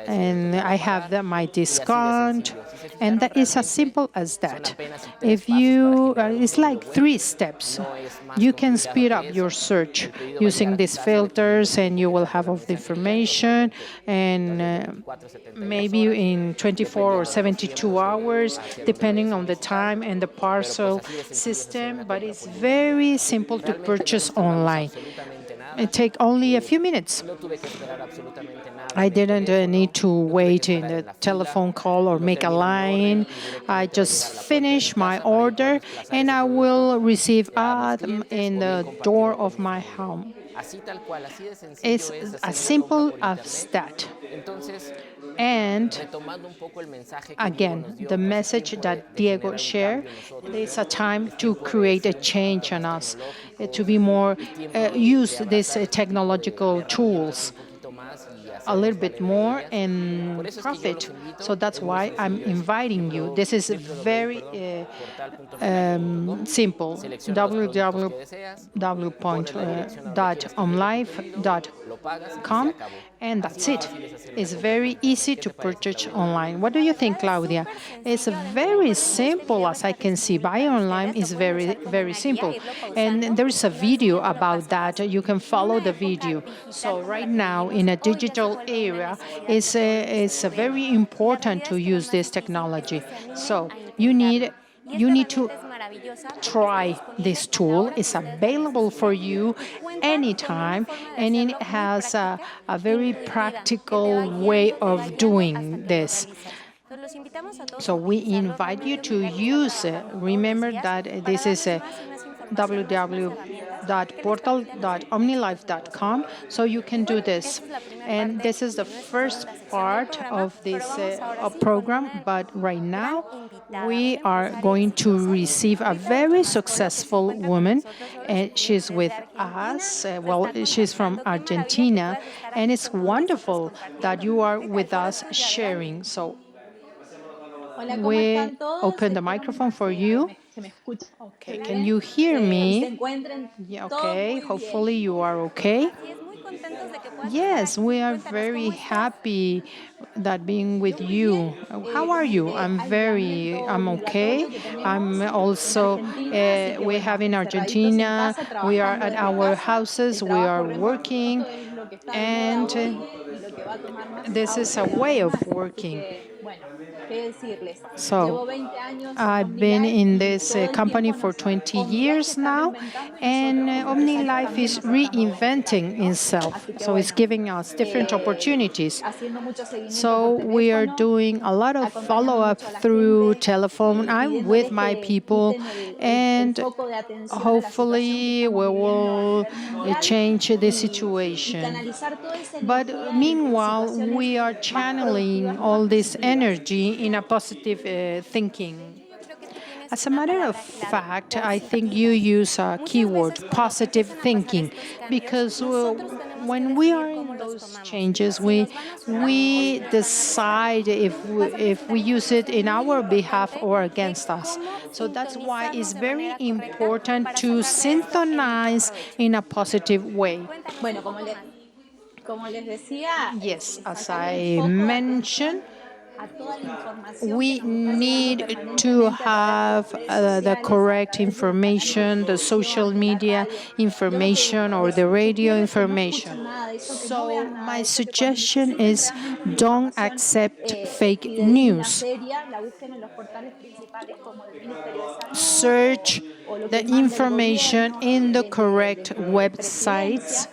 And I have my discount, and that is as simple as that. If you, it's like 3 steps. You can speed up your search using these filters, and you will have all the information, and maybe in 24 or 72 hours, depending on the time and the parcel system, but it's very simple to purchase online. It takes only a few minutes. I didn't need to wait in a telephone call or make a line. I just finish my order and I will receive in the door of my home. It's as simple as that. And again, the message that Diego shared, it's a time to create a change on us, to be more, use these technological tools a little bit more and profit. So that's why I'm inviting you. This is very simple, www.omnilife.com, and that's it. It's very easy to purchase online. What do you think, Claudia? It's very simple, as I can see. Buy online is very, very simple. And there is a video about that. You can follow the video. So right now, in a digital era, it's very important to use this technology. So you need to try this tool. It's available for you anytime, and it has a very practical way of doing this. So we invite you to use it. Remember that this is a www.portal.omnilife.com, so you can do this. And this is the first part of this program, but right now we are going to receive a very successful woman, and she's with us. Well, she's from Argentina, and it's wonderful that you are with us sharing. So we open the microphone for you. Okay, can you hear me? Yeah, okay, hopefully you are okay. Yes, we are very happy that being with you. How are you? I'm okay. I'm also, we have in Argentina, we are at our houses, we are working, and this is a way of working. So I've been in this company for 20 years now, and OmniLife is reinventing itself. So it's giving us different opportunities. So we are doing a lot of follow-up through telephone. I'm with my people, and hopefully we will change the situation. But meanwhile, we are channeling all this energy in a positive thinking. As a matter of fact, I think you use a keyword, positive thinking, because when we are in those changes, we decide if we use it in our behalf or against us. So that's why it's very important to synchronize in a positive way. Yes, as I mentioned, we need to have the correct information, the social media information or the radio information. So my suggestion is don't accept fake news. Search the information in the correct websites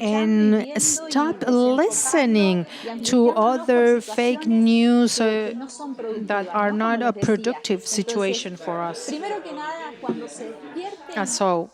and stop listening to other fake news that are not a productive situation for us. So,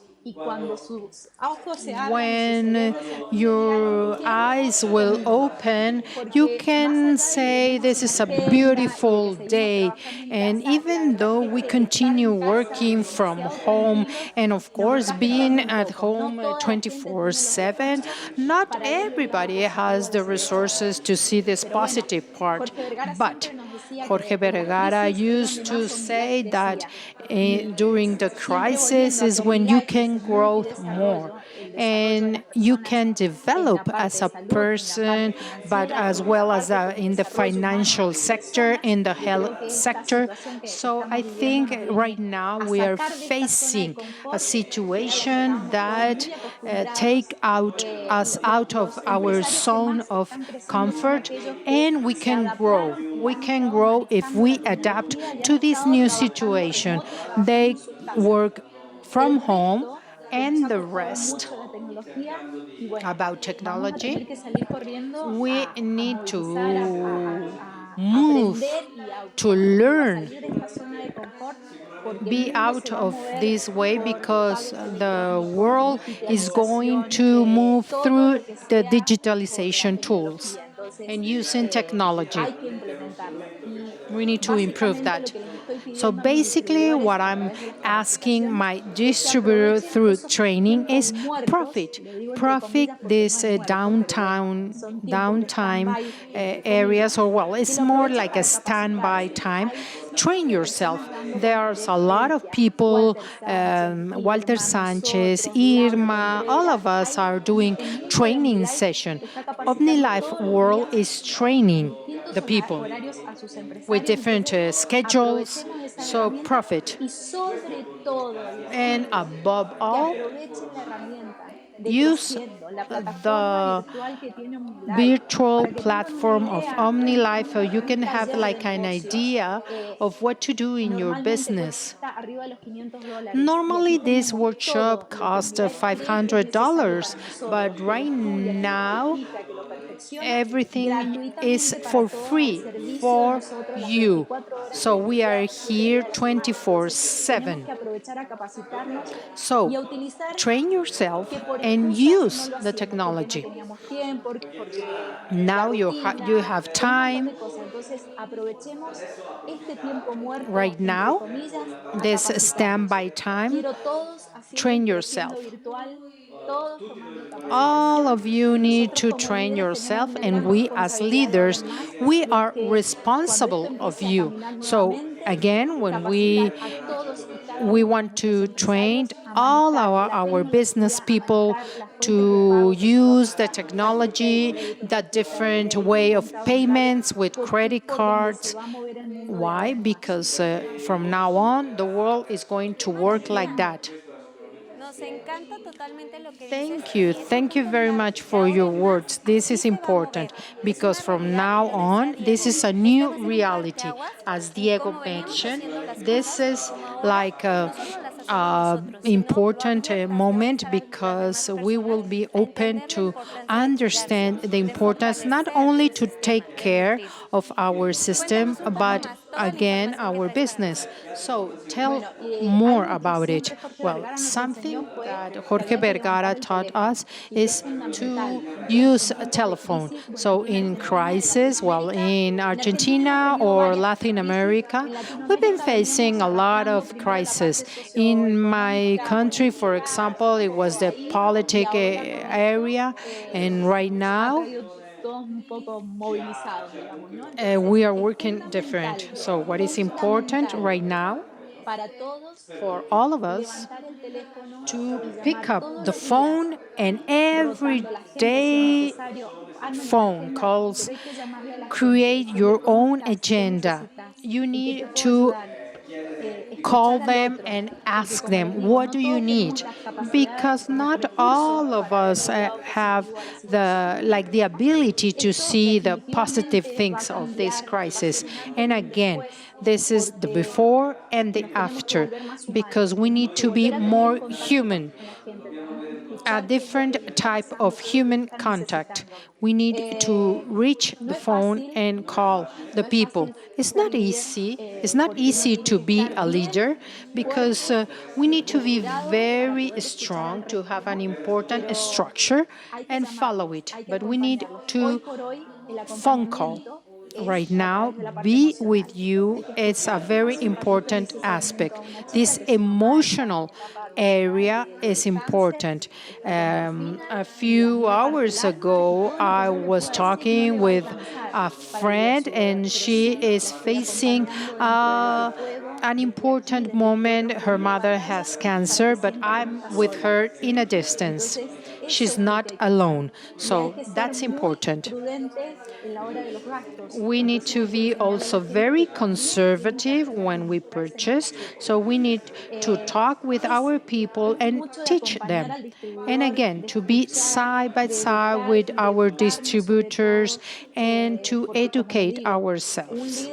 when your eyes will open, you can say this is a beautiful day. And even though we continue working from home and of course being at home 24/7, not everybody has the resources to see this positive part. But Jorge Vergara used to say that during the crisis is when you can grow more and you can develop as a person, but as well as in the financial sector, in the health sector. So I think right now we are facing a situation that take us out of our zone of comfort, and we can grow. We can grow if we adapt to this new situation. They work from home, and the rest about technology, we need to move, to learn, be out of this way, because the world is going to move through the digitalization tools and using technology. We need to improve that. So basically, what I'm asking my distributor through training is profit this downtime areas, or well, it's more like a standby time. Train yourself. There's a lot of people, Walter Sanchez, Irma, all of us are doing training session. OmniLife World is training the people with different schedules, so profit. And above all, use the virtual platform of OmniLife so you can have like an idea of what to do in your business. Normally, this workshop costs $500, but right now, everything is for free for you. So we are here 24/7. So train yourself and use the technology. Now you have time. Right now, this standby time, train yourself. All of you need to train yourself, and we as leaders, we are responsible of you. So again, when we want to train all our business people to use the technology, the different way of payments with credit cards. Why? Because from now on, the world is going to work like that. Thank you. Thank you very much for your words. This is important because from now on, this is a new reality. As Diego mentioned, this is like a important moment because we will be open to understand the importance not only to take care of our system, but again, our business. So tell more about it. Well, something that Jorge Vergara taught us is to use a telephone. So in crisis, well, in Argentina or Latin America, we've been facing a lot of crises. In my country, for example, it was the politic area, and right now we are working different. So what is important right now for all of us to pick up the phone and everyday phone calls, create your own agenda. You need to call them and ask them, what do you need? Because not all of us have the ability to see the positive things of this crisis. And again, this is the before and the after, because we need to be more human, a different type of human contact. We need to reach the phone and call the people. It's not easy. It's not easy to be a leader because we need to be very strong to have an important structure and follow it. But we need to phone call. Right now, be with you, it's a very important aspect. This emotional area is important. A few hours ago, I was talking with a friend, and she is facing an important moment. Her mother has cancer, but I'm with her in a distance. She's not alone, so that's important. We need to be also very conservative when we purchase, so we need to talk with our people and teach them. And again, to be side by side with our distributors and to educate ourselves.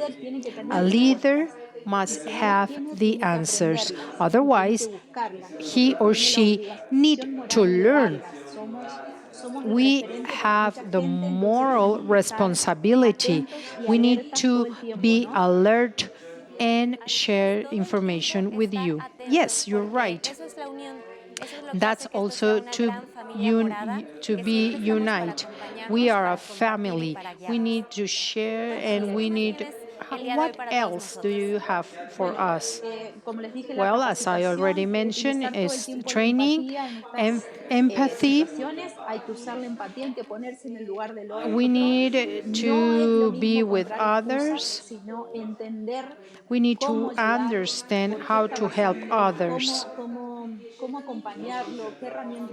A leader must have the answers. Otherwise, he or she need to learn. We have the moral responsibility. We need to be alert and share information with you. Yes, you're right. That's also to be unite. We are a family. We need to share and we need. What else do you have for us? Well, as I already mentioned, is training and empathy. We need to be with others. We need to understand how to help others,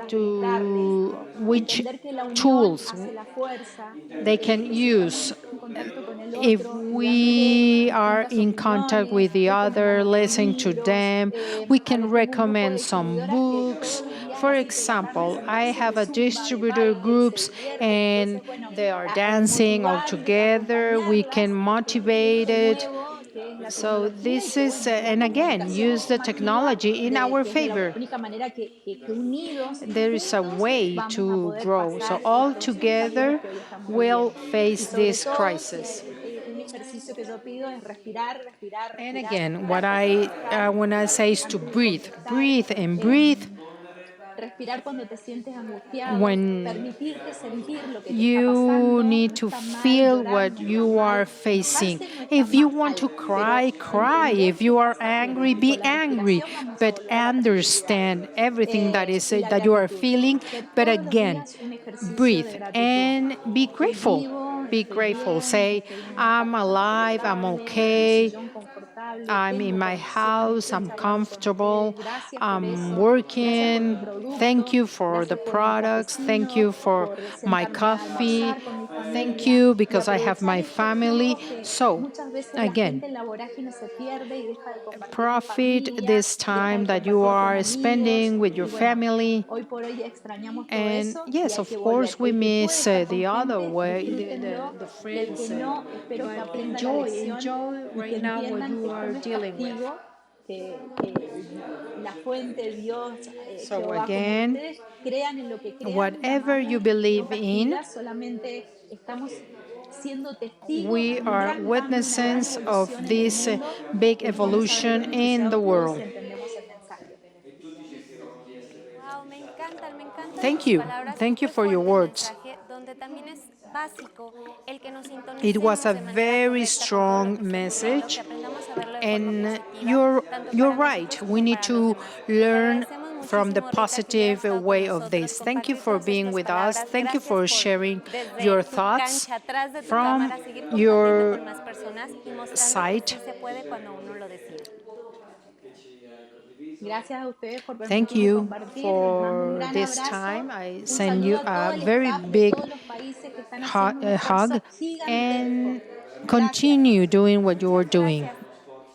to which tools they can use. If we are in contact with the other, listening to them, we can recommend some books. For example, I have a distributor groups and they are dancing all together. We can motivate it. So this is, and again, use the technology in our favor. There is a way to grow. So all together we'll face this crisis. And again, what I want to say is to breathe, breathe and breathe. When you need to feel what you are facing. If you want to cry, cry. If you are angry, be angry. But understand everything that you are feeling. But again, breathe and be grateful. be grateful. Say, I'm alive, I'm okay, I'm in my house, I'm comfortable, I'm working. Thank you for the products. Thank you for my coffee. Thank you because I have my family. So, again, profit this time that you are spending with your family. And yes, of course, we miss the other way, the friends, but enjoy right now what you are dealing with. So again, whatever you believe in, we are witnesses of this big evolution in the world. Wow, me encantan Thank tus you. palabras. Thank you Qué for your fuerte words. mensaje, donde también es básico el que nos It was sintonicemos a de manera very correcta con todo lo strong que está ocurriendo, que message. aprendamos a verlo de forma And positiva, you're tanto you're para right. nosotros We como need para los to demás. Te learn agradecemos from the muchísimo, Rita, que hubieras positive estado con way of nosotros, this. Thank you compartir for todas being estas with us. palabras. Thank you Gracias for por, sharing desde your tu thoughts cancha, atrás de tu from cámara, seguir compartiendo your con más personas y mostrando que side. sí se puede cuando uno lo decide. Thank you for this time. I send you a very big hug and continue doing what you are Muchas doing. gracias.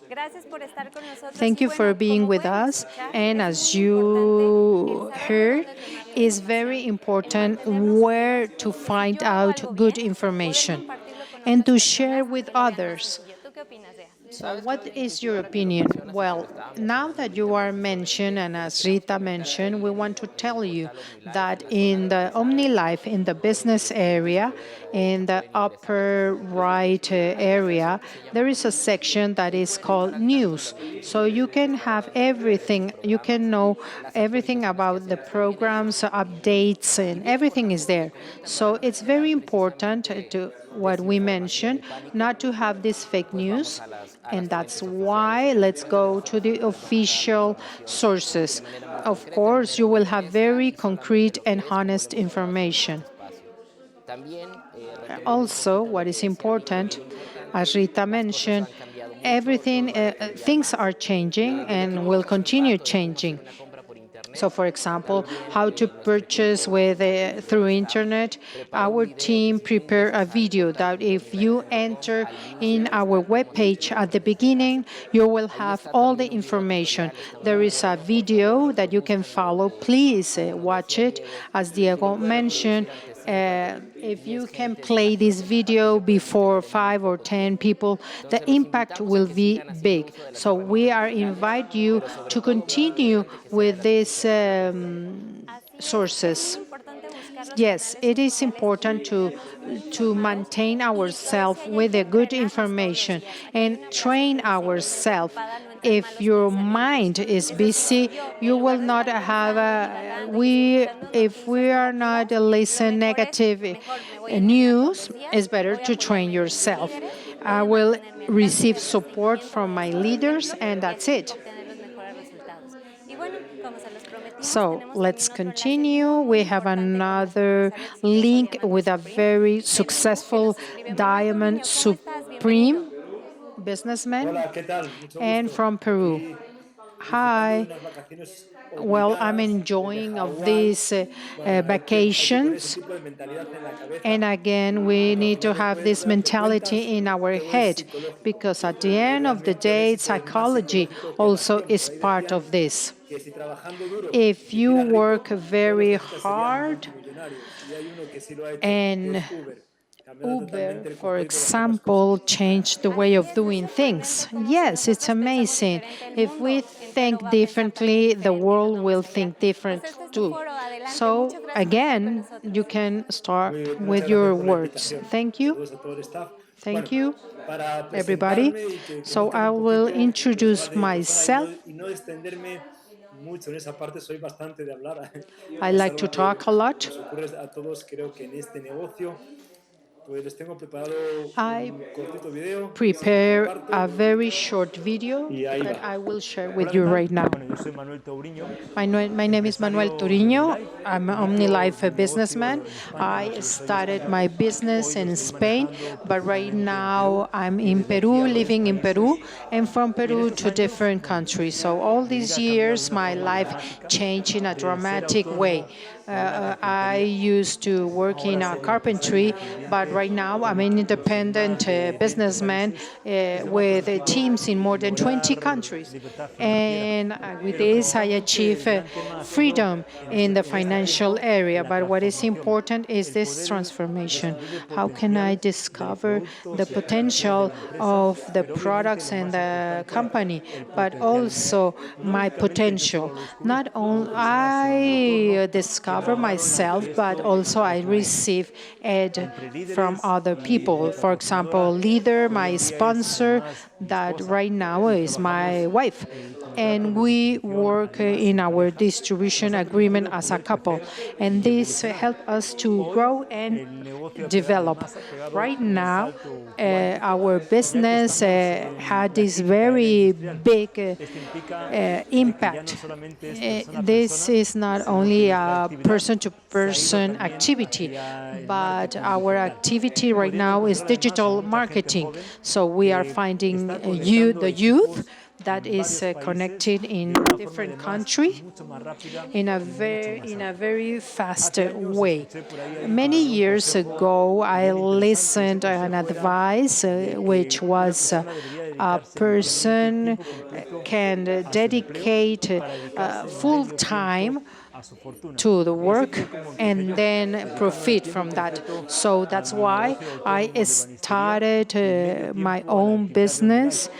Gracias por estar con nosotros Thank y you for bueno, being como with pueden us. escuchar, And es as muy importante el you saber de heard, dónde tomar la it's información, very el important mantenernos where unidos to y si find yo hago out algo bien, good poder information compartirlo con and otras to share personas y with que lo vean más others. sencillo. ¿Tú qué opinas, Ea? So, Sabes, creo what que is inclusive your ahora que lo opinion? mencionas y que lo Well, estábamos now hablando that you are anteriormente, mentioned, and as quisiéramos Rita comentar mentioned, we ahí want to en el tell you portal OmniLife, en that la zona in de the resaltas, OmniLife, in the pueden business area, acceder a la derecha, in the pueden ingresar a esta upper sección que se llama right News. Hay una area, sección que se llama there is a Noticias section that y is pueden estar called al tanto de News. las So noticias, you pueden can estar have al tanto de los everything, you can programas, know las everything actualizaciones que about the hacemos también en programs, nuestra comunidad. updates, Y and bien everything importante is lo que there. comenta So Carla, it's que era very important precisamente to what we desinformación y mentioned, pánico. not to have this fake Pues vamos news. a las And that's fuentes oficiales why y let's go confiables to en las the que podemos usar la official información de sources. manera muy Of concreta, de course, manera you muy will have honesta very y solamente concrete lo and que es, como lo honest hemos hablado aquí en information. este espacio. También retomando un Also, poquito lo what is que decía Rita, important, bien importante, as Rita las cosas mentioned, han cambiado mucho, everything, solo van a cambiar things are más. changing De lo que and will hablábamos hace un continue rato de cómo hacer changing. una compra por internet, So, for example, también how to nuestro purchase equipo with aquí del through staff internet. preparó un Our video que team si tú prepared a ingresas al video that if you portal.omnilife.com, enter al inicio in va a our estar como te webpage decía at the este enlace. beginning, you will Ahí have está all the también un video information. tutorial, está un There is a video, por favor video that you can búscanlo, follow. Please como watch decía it. Diego, As si lo Diego puedes mentioned, reproducir ante 5 a if 10 you can gentes, play this imagínate el impacto video que puedes before tener en muy 5 or poco 10 tiempo. people, the Entonces los impact invitamos a will que be sigan haciendo big. uso de las So herramientas we are digitales, invite you pero sobre to todo muy continue importante que sea de with these responsabilidad propia. Así es muy sources. importante buscar los Yes, canales it is oficiales important y muy to informados maintain y por eso ourselves ahí hay with que the good entrenarnos todos los information días. Aquí hay and una frase train que dice que ourselves. preocupada no entran If malos your pensamientos. mind is Es decir, si busy, yo you en will lugar de not estar have pensando y a, divagando y we escuchando if noticias we are not negativas, lo listen mejor es, negative mejor me voy a entrenar todos news, los días, it's better voy a to train apoyarme de mis yourself. líderes, voy I a will mantenerme al tanto y receive hacer support seguimiento from de my esto, por leaders, ejemplo, and y that's así it. obtener los mejores resultados. Y bueno, como se los prometimos, So tenemos let's también otro enlace muy, continue. muy We have importante con nuestro another empresario exitoso, link Diamante with a Supreme, very de Perú, que successful nos escribe, mamá con diamond niño, ¿cómo estás? supreme Bienvenido. businessman Hola, ¿qué tal? Mucho and gusto. from Peru. Aquí disfrutando de Hi. unas vacaciones Well, I'm obligadas de enjoying of Hawái. these Bueno, hay que poner ese vacations. tipo de mentalidad en la And cabeza, again, we porque al need to final de, have this de cuentas mentality in our todo es head psicológico because at the y end of the realmente el day, éxito es más psychology psicológico que la also acción. is Por ahí part decían of this. que si trabajando duro If se you hiciera rico, work todos los very presentes serían hard multimillonarios. Y hay uno que sí lo ha hecho, que and es Uber, cambiando Uber, totalmente el for concepto de hacer las cosas. example, changed the way Así of es doing sorprendente things. cómo si Yes, it's nosotros pensamos amazing. diferente, el If we mundo entero think va a pensar también differently, the diferente y nos world will vamos a guiar. think Pues different este es tu too. foro, adelante. So, Muchas gracias por estar con again, nosotros. you can start Muy bien, with muchas gracias your por la words. invitación. Thank you. Saludos a todo el staff. Thank Bueno, you, para everybody. presentarme y que So, conozcan I un will poquito introduce personal de mi persona myself. y no extenderme mucho en esa parte, soy bastante de hablar. I Es like to algo que talk a lot. nos ocurre a todos, creo que en este negocio. pues les tengo preparado I un cortito video que si me prepare comparten, a very short video y ahí that va. I will share Hola, with ¿qué you tal? right now. Bueno, yo soy Manuel Tauriño, My name is Manuel empresario de Turiño. OmniLife. I'm an Inicio OmniLife mi businessman. negocio en España I hace 2 años started ya. my business Hoy lo in estoy Spain, manejando but right precisamente en Perú now I'm y in desde aquí Peru, a 2 living in países. Peru, and from Y en Peru estos to años, different bueno, countries. So all mi vida these ha cambiado de years, una my forma life dramática, changed in a de ser dramatic way. autónomo, de una I carpintería, used to work ahora in a ser un empresario carpentry, but independiente right now I'm con an equipos en más independent de 20 businessman países y se me ha with permitido teams in more than 20 lograr countries. libertad financiera. And with Pero this, I principalmente achieve el gran tema ha sido freedom in the en este financial tiempo area. la But what is transformación, important is el this poder transformation. descubrir el How can I potencial de los discover the productos y servicios de potential la empresa, of the pero obviamente products lo and más the importante, company, el but potencial humano. also Y no my únicamente yo solo potential? lo descubrí, Not hubo only personas en mi entorno I que me discover ayudaron a myself, que but esto also I ocurriera. receive aid Entre from líderes other y mi people. For example, patrocinadora, leader, que hoy my en día es sponsor, además mi that esposa, right now y is my trabajamos wife. contratos And de we distribución work además in en our pareja, distribution nos ha agreement permitido as a poder couple. crecer And y this evolucionar. help us to Hoy grow and el negocio develop. además ha pegado Right un now, salto cuántico, our ya que business estamos had en la this quinta era very industrial. big Esto implica de que ya no impact. solamente es persona a This persona, is not sino que only nuestra a actividad se ha ido person-to-person también activity, hacia el but marketing our digital, activity right pudiendo now is encontrar además a digital mucha gente marketing. joven So we are que finding está you, conectando the youth, equipos that en is varios países connected de in una forma different además country mucho más rápida in a y mucho very más ágil. fast Hace años way. escuché por ahí a alguien que me Many dio un years consejo ago, I bien interesante y ese listened to an consejo era advice de which que una was persona debería a dedicarse inicialmente person tiempo completo can a su empleo dedicate para dedicarse full medio tiempo time a su fortuna. to the Y así work fue como empecé and yo, then dedicándome profit tiempo from that. completo So a that's mi why negocio I autónomo de banistería started y medio my tiempo a la own actividad de OmniLife, business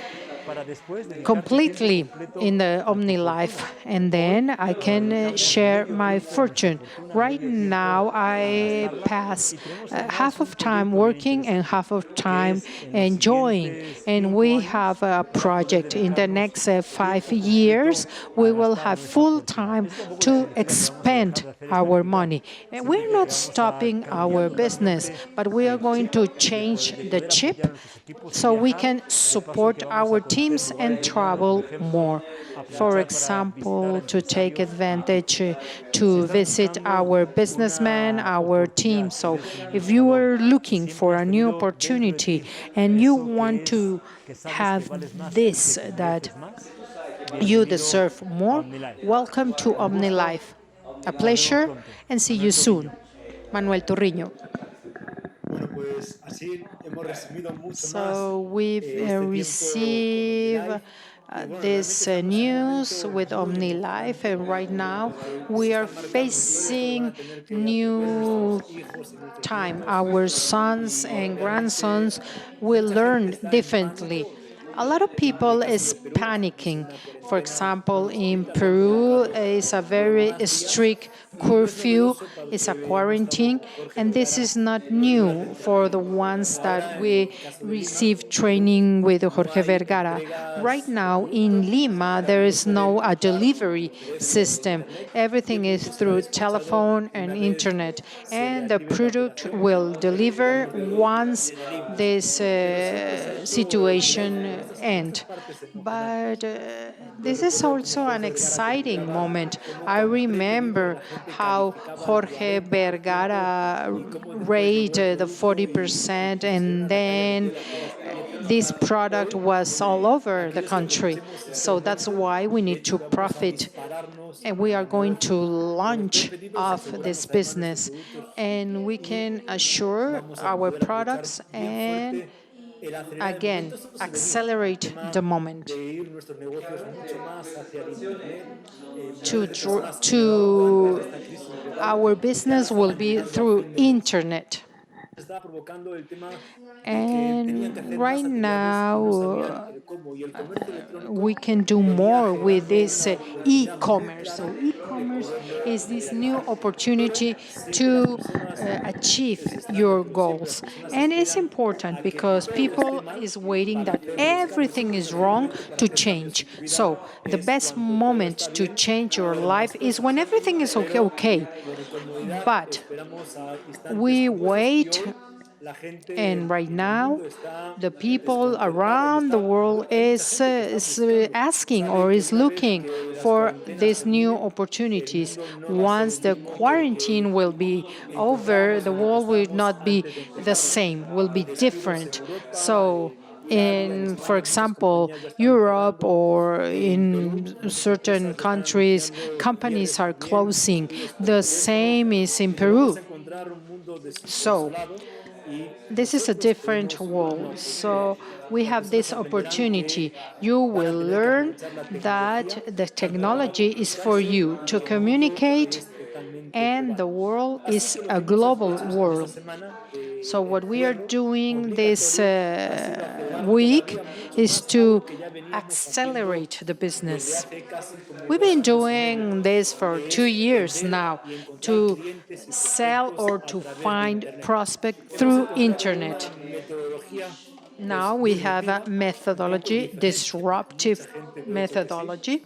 para después dedicarte tiempo completely completo in the a tu OmniLife, fortuna. and Hoy then I nos can dedicamos share medio my tiempo a nuestra fortune. fortuna, Right medio tiempo now, a I gastarla pass y tenemos además half un of time proyecto bien working and interesante half of que time es en los enjoying. siguientes And 5 we años have a ya poder project in the dedicarnos next 5 tiempo completo years. a We will gastar have nuestra full fortuna. time Esto tampoco to significa que vamos a dejar expend de hacer esta our actividad, money. And we're significa not que vamos a stopping cambiar our business, totalmente but we are el going chip to de change the poder chip apoyar a nuestros equipos y so we viajar, can al paso support que vamos our a conocer teams lugares and del mundo, por travel ejemplo, more. For aprovechar para visitar a example, to take empresarios y equipos. advantage Si to estás visit buscando our businessmen, una our team. oportunidad, So eres un if you emprendedor are y looking siempre for has a new tenido dentro de opportunity ti and you eso want to que sabes que have vales más y this, que te that mereces más, you bienvenido deserve a more, OmniLife. welcome to Un gusto, OmniLife. A nos vemos pleasure pronto. and see you Manuel soon. Touriño. Manuel Turriño. Bueno, pues así hemos resumido mucho más So we've este tiempo con received OmniLife. Y bueno, realmente this estamos en un news momento with muy OmniLife, emocionante and right now porque se we are están marcando futures que van facing a tener que aprender new nuestros hijos y nuestros time. nietos Our sons y and realmente grandsons will mucha gente learn está en differently. pánico. A lot of En el people caso is de Perú es panicking. una For cuarentena example, muy in estricta, se han Peru colocado is a very más días strict y no es curfew, novedoso para los it's a que hemos estado quarantine, con Jorge and this Vergara is not en las ruedas de new for the entrenamiento. ones that Ahora, en we el caso de Lima, receive en Perú, training with no Jorge hay Vergara. Right entregas de now in producto, Lima, ya there todo is se debe no a comprar delivery por teléfono o system. internet y el Everything is producto será through despachado telephone and una vez internet, se and the reactive esta product operación, will deliver digamos, once desde Lima. this Siempre se ha hecho OmniLife situation con estas end. partes emocionantes. But Yo this is recuerdo como also an Jorge Vergara te exciting explicaba moment. cómo I tan entretenido remember la gente how calificaba tu Jorge venta al tiempo Vergara y cómo después llegó el rated the producto y 40%, muchos salieron and a la calle a then vender las folletas. this product Hoy, was all over the aquellos que country. aprovechemos este So that's momento, why we de need to hecho vamos a profit, dispararnos and we are a going nuevos to pedidos. Con los launch pedidos of this aseguramos además nuestros business, productos and we y can assure vamos a our poder aprovechar products bien and fuerte el acelerar el again momento. Esto se venía, el accelerate tema the moment. de ir nuestros negocios mucho más hacia el Internet. To, Millones de personas que antes de to esta crisis global our ya no business will estaban be llegando a through fin de mes. internet. Estaba provocando el tema de que tenían que And hacer más right actividades y no sabían now el cómo. Y el comercio we electrónico can do venía more with generando this una oportunidad muy e-commerce. So clara de e-commerce poderlo is this new materializar. Pero opportunity sé que las to personas achieve se están, your como siempre, las goals. personas And it's esperan important a que because todo esté people mal is waiting para that hacer los cambios. everything Siempre el is mejor wrong momento para to hacer cambios change. en tu vida So the es best cuando todo moment está to bien, change your no hay life más is when cosas. everything is okay, Pero okay. con incomodidad But esperamos a instantes we como estos y wait hoy And right now, the people around the world is asking or is looking for these new opportunities. Once the quarantine will be over, the world will not be the same, will be different. So in, for example, Europe or in certain countries, companies are closing. The same is in Peru. So this is a different world. So we have this opportunity. You will learn that the technology is for you to communicate, and the world is a global world. So what we are doing this week is to accelerate the business. We've been doing this for 2 years now, to sell or to find prospect through internet. Now we have a methodology, disruptive methodology.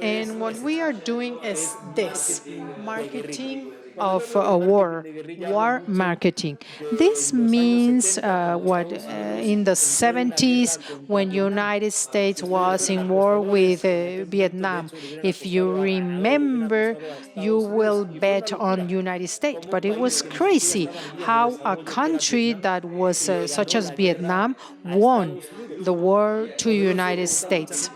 And what we are doing is this, marketing of war marketing. This means what in the 70s, when United States was in war with Vietnam. If you remember, you will bet on United States. But it was crazy how a country that was such as Vietnam won the war to United States.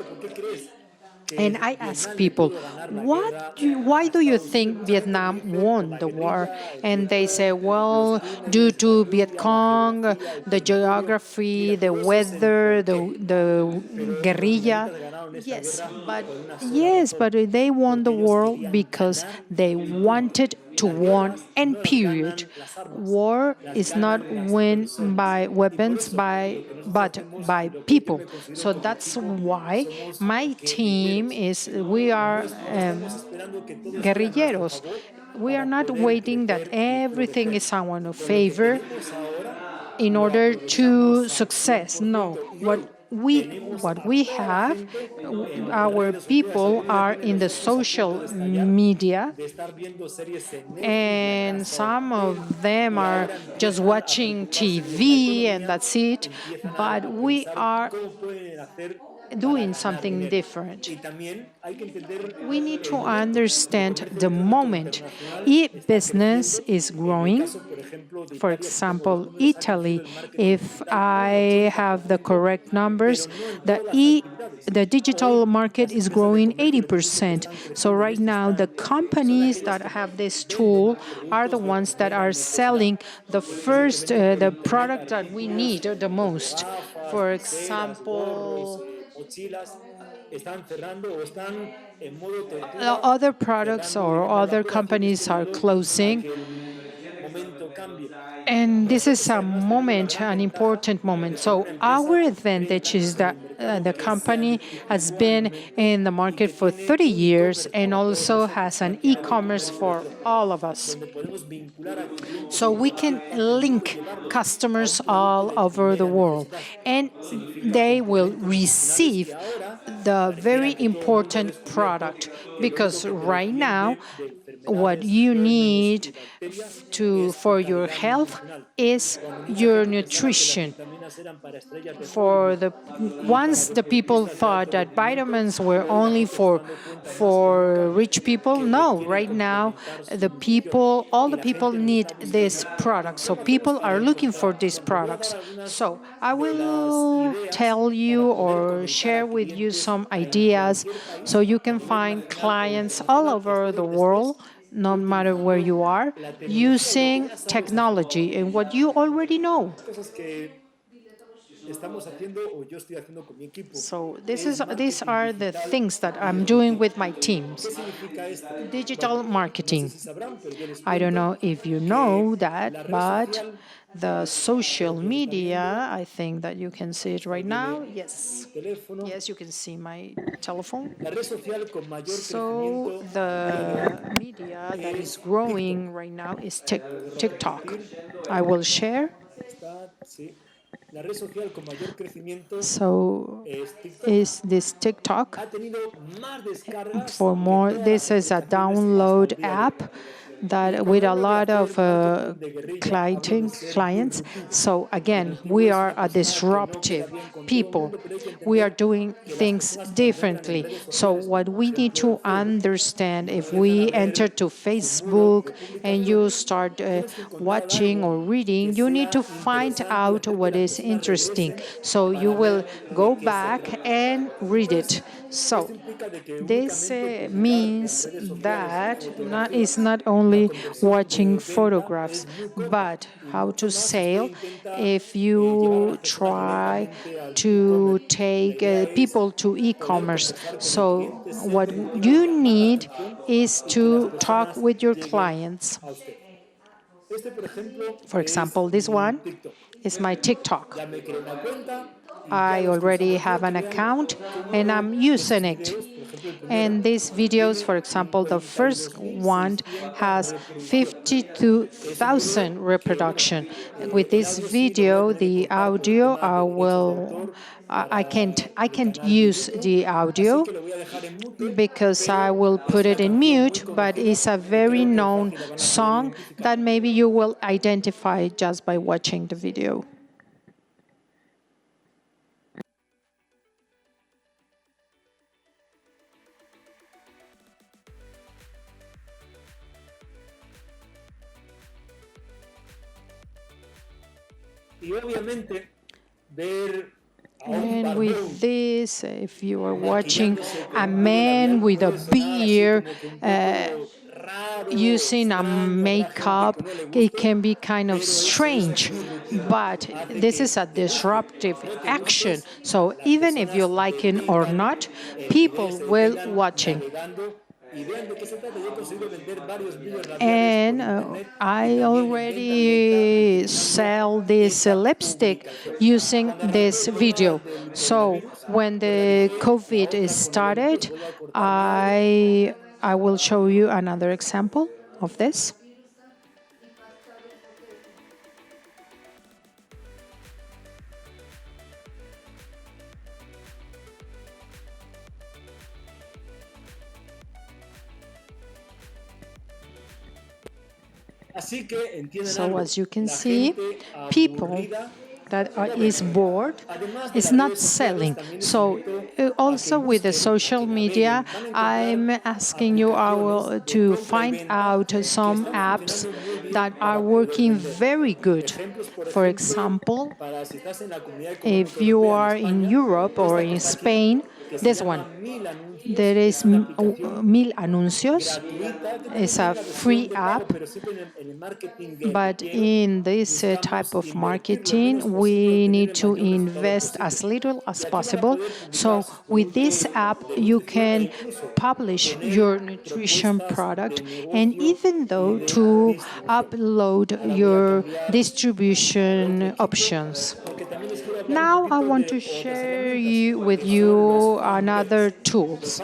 And I ask people, why do you think Vietnam won the war? And they say, well, due to Viet Cong, the geography, the weather, the guerrilla. Yes, but they won the war because they wanted to win, and period. War is not won by weapons, but by people. So that's why my team is, we are guerrilleros. We are not waiting that everything is our favor in order to success. No, what we have, our people are in the social media, and some of them are just watching TV and that's it, but we are doing something different. We need to understand the moment e-business is growing. For example, Italy, if I have the correct numbers, the digital market is growing 80%. So right now, the companies that have this tool are the ones that are selling the first, the product that we need the most. For example, other products or other companies are closing. And this is a moment, an important moment. So our advantage is that the company has been in the market for 30 years and also has an e-commerce for all of us. So we can link customers all over the world, and they will receive the very important product, because right now what you need for your health is your nutrition. For the once the people thought that vitamins were only for rich people, no. Right now, all the people need this product. So people are looking for these products. So I will tell you or share with you some ideas so you can find clients all over the world, no matter where you are, using technology and what you already know. So these are the things that I'm doing with my teams. Digital marketing. I don't know if you know that, but the social media, I think that you can see it right now. Yes. Yes, you can see my telephone. So the media that is growing right now is TikTok. I will share. So is this TikTok? For more, this is a download app that with a lot of clients. So again, we are a disruptive people. We are doing things differently. So what we need to understand, if we enter to Facebook and you start watching or reading, you need to find out what is interesting. So you will go back and read it. So this means that it's not only watching photographs, but how to sell. If you try to take people to e-commerce, so what you need is to talk with your clients. For example, this one is my TikTok. I already have an account and I'm using it. And these videos, for example, the first one has 52,000 reproduction. With this video, the audio I can't use the audio because I will put it in mute, but it's a very known song that maybe you will identify just by watching the video. And with this, if you are watching a man with a beard using a makeup, it can be kind of strange, but this is a disruptive action. So even if you like it or not, people will watching. And I already sell this lipstick using this video. So when the COVID started, I will show you another example of this. So as you can see, people that is bored is not selling. So also with the social media, I'm asking you to find out some apps that are working very good. For example, if you are in Europe or in Spain, this one. There is Mil Anuncios. It's a free app, but in this type of marketing, we need to invest as little as possible. So with this app, you can publish your nutrition product, and even though to upload your distribution options. Now I want to share with you another tools.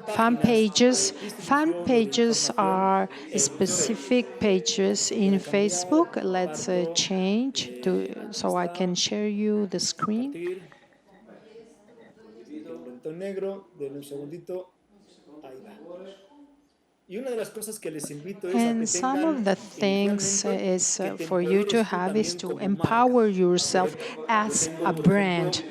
Fan pages. Fan pages are specific pages in Facebook. Let's change so I can share you the screen. And some of the things is for you to have is to empower yourself as a brand.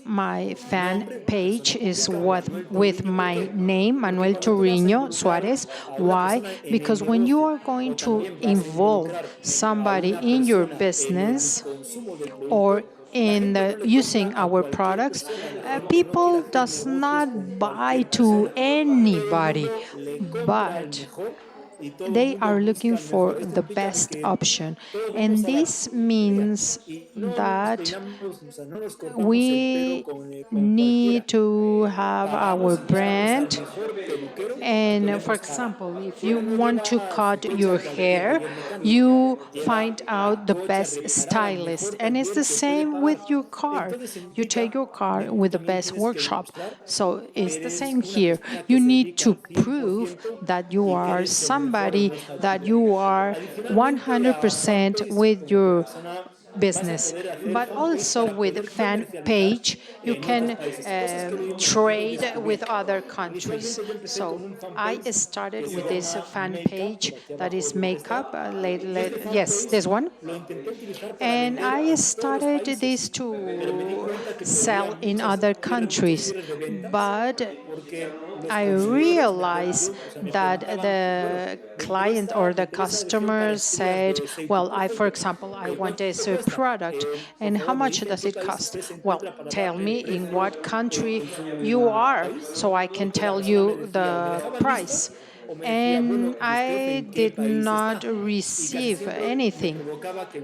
My fan page is with my name, Manuel Torriño Suarez. Why? Because when you are going to involve somebody in your business or in using our products, people does not buy to anybody, but they are looking for the best option. And this means that we need to have our brand. And for example, if you want to cut your hair, you find out the best stylist. And it's the same with your car. You take your car with the best workshop. So it's the same here. You need to prove that you are somebody, that you are 100% with your business. But also with fan page, you can trade with other countries. So I started with this fan page that is makeup. Yes, this one. And I started this to sell in other countries, but I realized that the client or the customer said, well, for example, I want this product, and how much does it cost? Well, tell me in what country you are, so I can tell you the price. And I did not receive anything.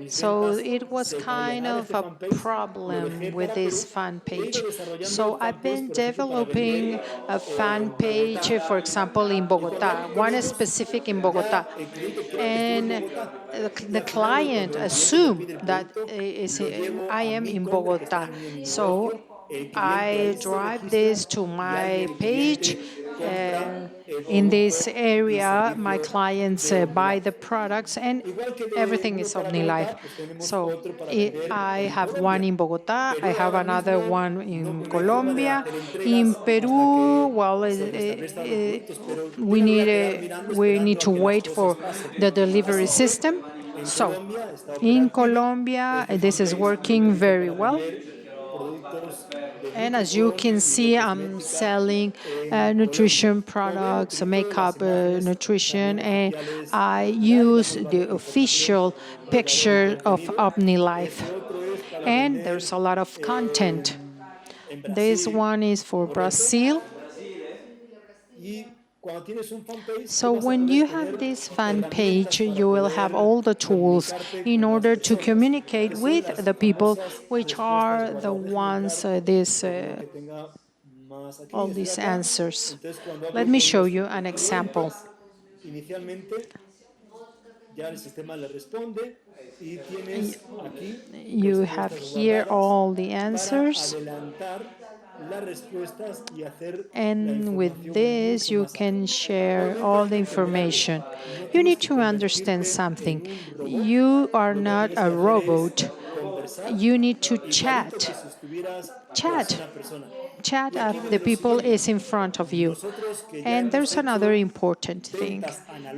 So it was kind of a problem with this fan page. So I've been developing a fan page, for example, in Bogota, one specific in Bogota. And the client assumed that I am in Bogota. So I drive this to my page. In this area, my clients buy the products, and everything is OmniLife. So I have one in Bogota, I have another one in Colombia. In Peru, well, we need to wait for the delivery system. So in Colombia, this is working very well. And as you can see, I'm selling nutrition products, makeup, nutrition, and I use the official picture of OmniLife. And there's a lot of content. This one is for Brazil. So when you have this fan page, you will have all the tools in order to communicate with the people, which are the ones all these answers. Let me show you an example. You have here all the answers. And with this, you can share all the information. You need to understand something. You are not a robot. You need to chat. Chat of the people is in front of you. And there's another important thing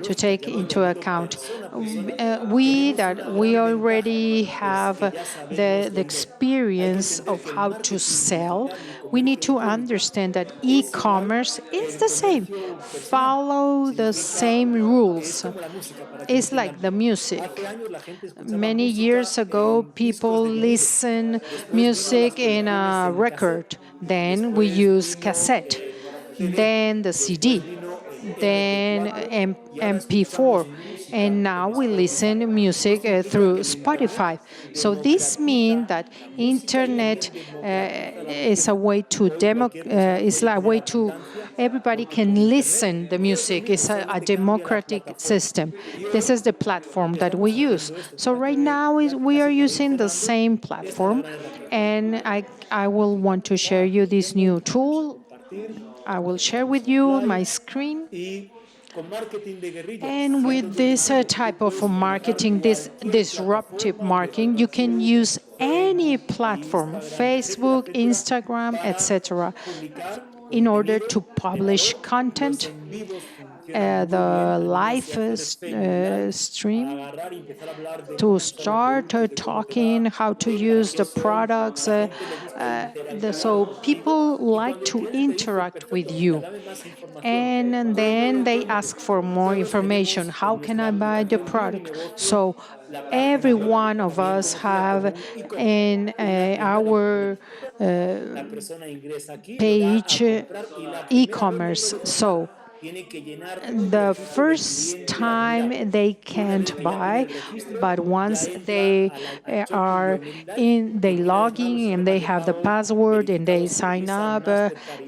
to take into account. We already have the experience of how to sell. We need to understand that e-commerce is the same. Follow the same rules. It's like the music. Many years ago, people listen music in a record. Then we use cassette, then the CD, then MP4, and now we listen to music through Spotify. So this means that internet is a way to everybody can listen the music. It's a democratic system. This is the platform that we use. So right now we are using the same platform, and I will want to share you this new tool. I will share with you my screen. And with this type of marketing, this disruptive marketing, you can use any platform, Facebook, Instagram, etc., in order to publish content, the live stream, to start talking, how to use the products. So people like to interact with you. And then they ask for more information. How can I buy the product? So every one of us have in our page e-commerce. So the first time they can't buy, but once they they log in and they have the password and they sign up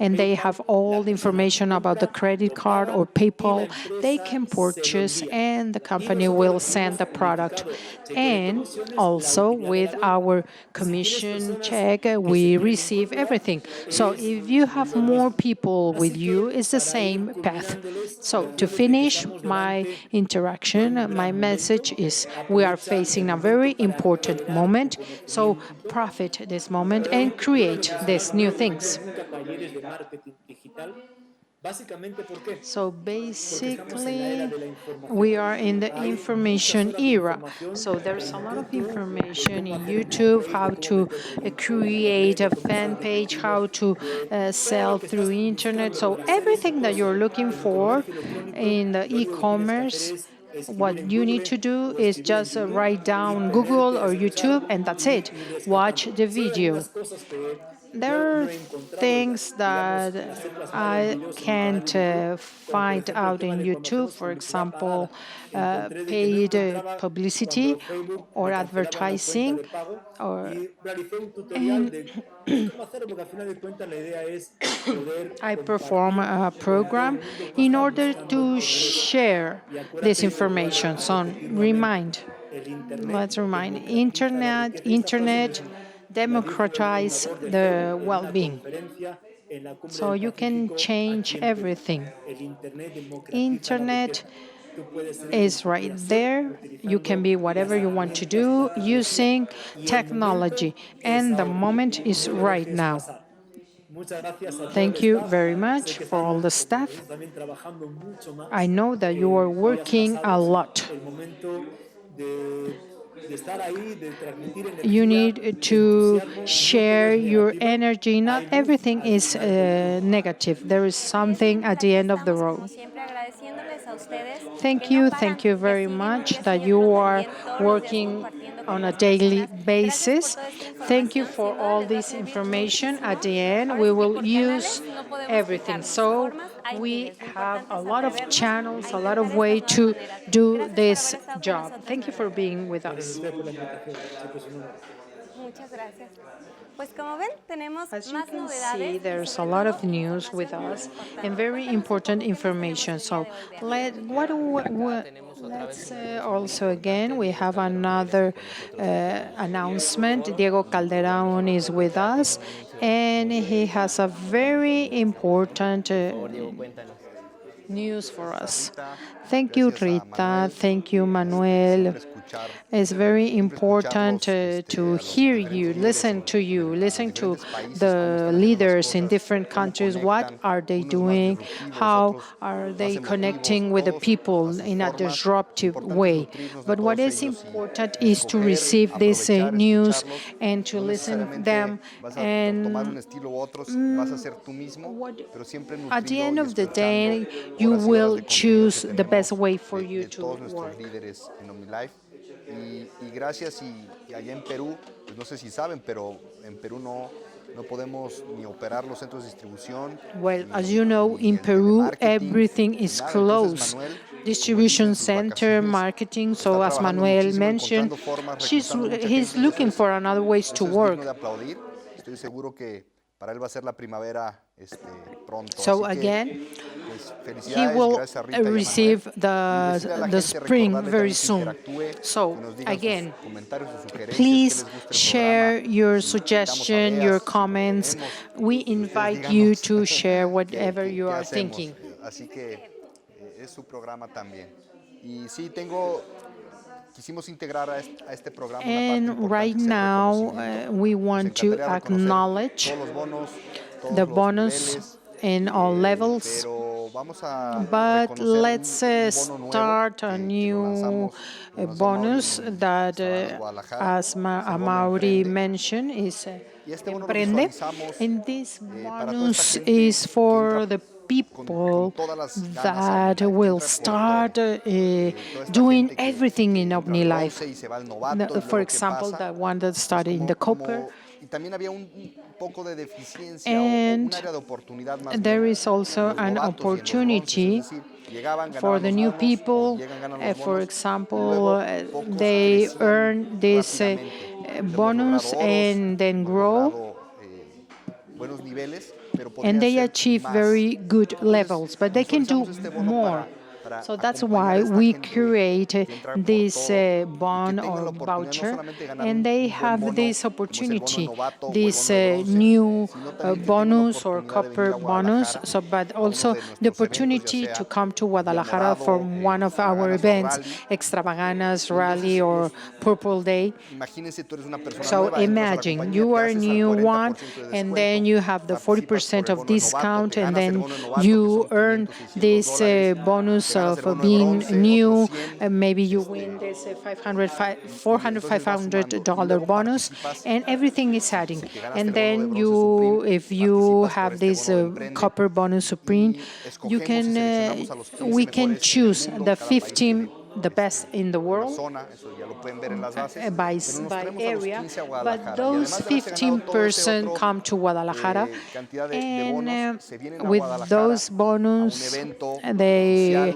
and they have all the information about the credit card or PayPal, they can purchase and the company will send the product. And also with our commission check, we receive everything. So if you have more people with you, it's the same path. life. So to finish my interaction, my message is we are facing a very important moment, so profit this moment and create these new things. So basically, we are in the information era. So there's a lot of information in YouTube, how to create a fan page, how to sell through internet. So everything that you're looking for in the e-commerce, what you need to do is just write down Google or YouTube, and that's it. Watch the video. There are things that I can't find out in YouTube, for example, paid publicity or advertising. And I perform a program in order to share this information. So let's remind, internet democratize the well-being. So you can change everything. Internet is right there. You can be whatever you want to do using technology, and the moment is right now. Thank you very much for all the staff. I know that you are working a lot. You need to share your energy. Not everything is negative. There is something at the end of the road. Thank you very much that you are working on a daily basis. Thank you for all this information. At the end, we will use everything. So we have a lot of channels, a lot of ways to do this job. Thank you for being with us. As you can see, there's a lot of news with us and very important information. So let's also again, we have another announcement. Diego Calderón is with us, and he has a very important news for us. Thank you, Rita. Thank you, Manuel. It's very important to hear you, listen to the leaders in different countries. What are they doing? How are they connecting with the people in a disruptive way? But what is important is to receive this news and to listen to them. And at the end of the day, you will choose the best way for you to work. Y gracias, y allá en Perú, pues no sé si saben, pero en Perú no podemos ni operar los centros de distribución. Well, as you know, in Peru, everything is closed. Distribution center, marketing. So as Manuel mentioned, he's looking for another ways to work. Estoy seguro que para él va a ser la primavera pronto. So again, he will receive the spring very soon. So again, please share your suggestion, your comments. We invite you to share whatever you are thinking. Así que es su programa también. Y sí, quisimos integrar a este programa. And right now, we want to acknowledge the bonus in all levels. But let's start a new bonus that, as Amaury mentioned, is Emprende. And this bonus is for the people that will start doing everything in OMNILIFE. For example, the one that started in the copper. And there is also an opportunity for the new people. For example, they earn this bonus and then grow, and they achieve very good levels, but they can do more. So that's why we create this bond or voucher, and they have this opportunity, this new bonus or copper bonus, but also the opportunity to come to Guadalajara for one of our events, Extravaganas, Rally, or Purple Day. So imagine you are a new one, and then you have the 40% of discount, and then you earn this bonus of being new. Maybe you win this $500 bonus, and everything is adding. And then if you have this copper bonus supreme, we can choose the 15 the best in the world by area, but those 15% come to Guadalajara, and with those bonus, they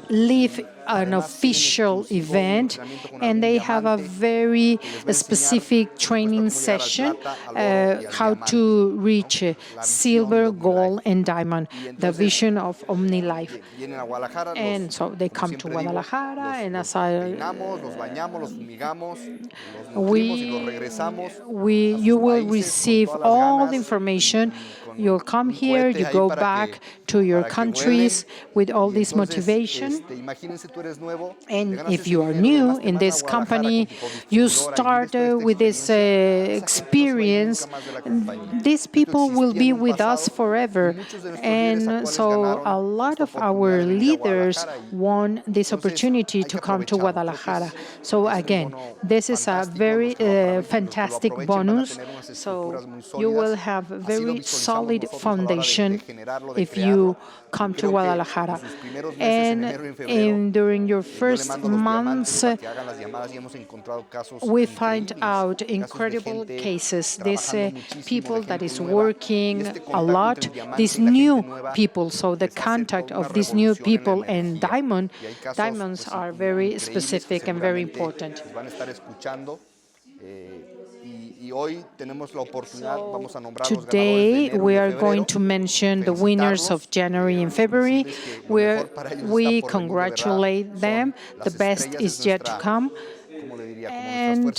live an official event, and they have a very specific training session how to reach silver, gold, and diamond, the vision of OMNILIFE. And so they come to Guadalajara, and as you will receive all the information. You'll come here, you go back to your countries with all this motivation. And if you are new in this company, you start with this experience. These people will be with us forever. And so a lot of our leaders want this opportunity to come to Guadalajara. So again, this is a very fantastic bonus. So you will have a very solid foundation if you come to Guadalajara. And during your first months, we find out incredible cases. These people that is working a lot, these new people. So the contact of these new people and diamonds are very specific and very important. So today we are going to mention the winners of January and February, where we congratulate them. The best is yet to come. And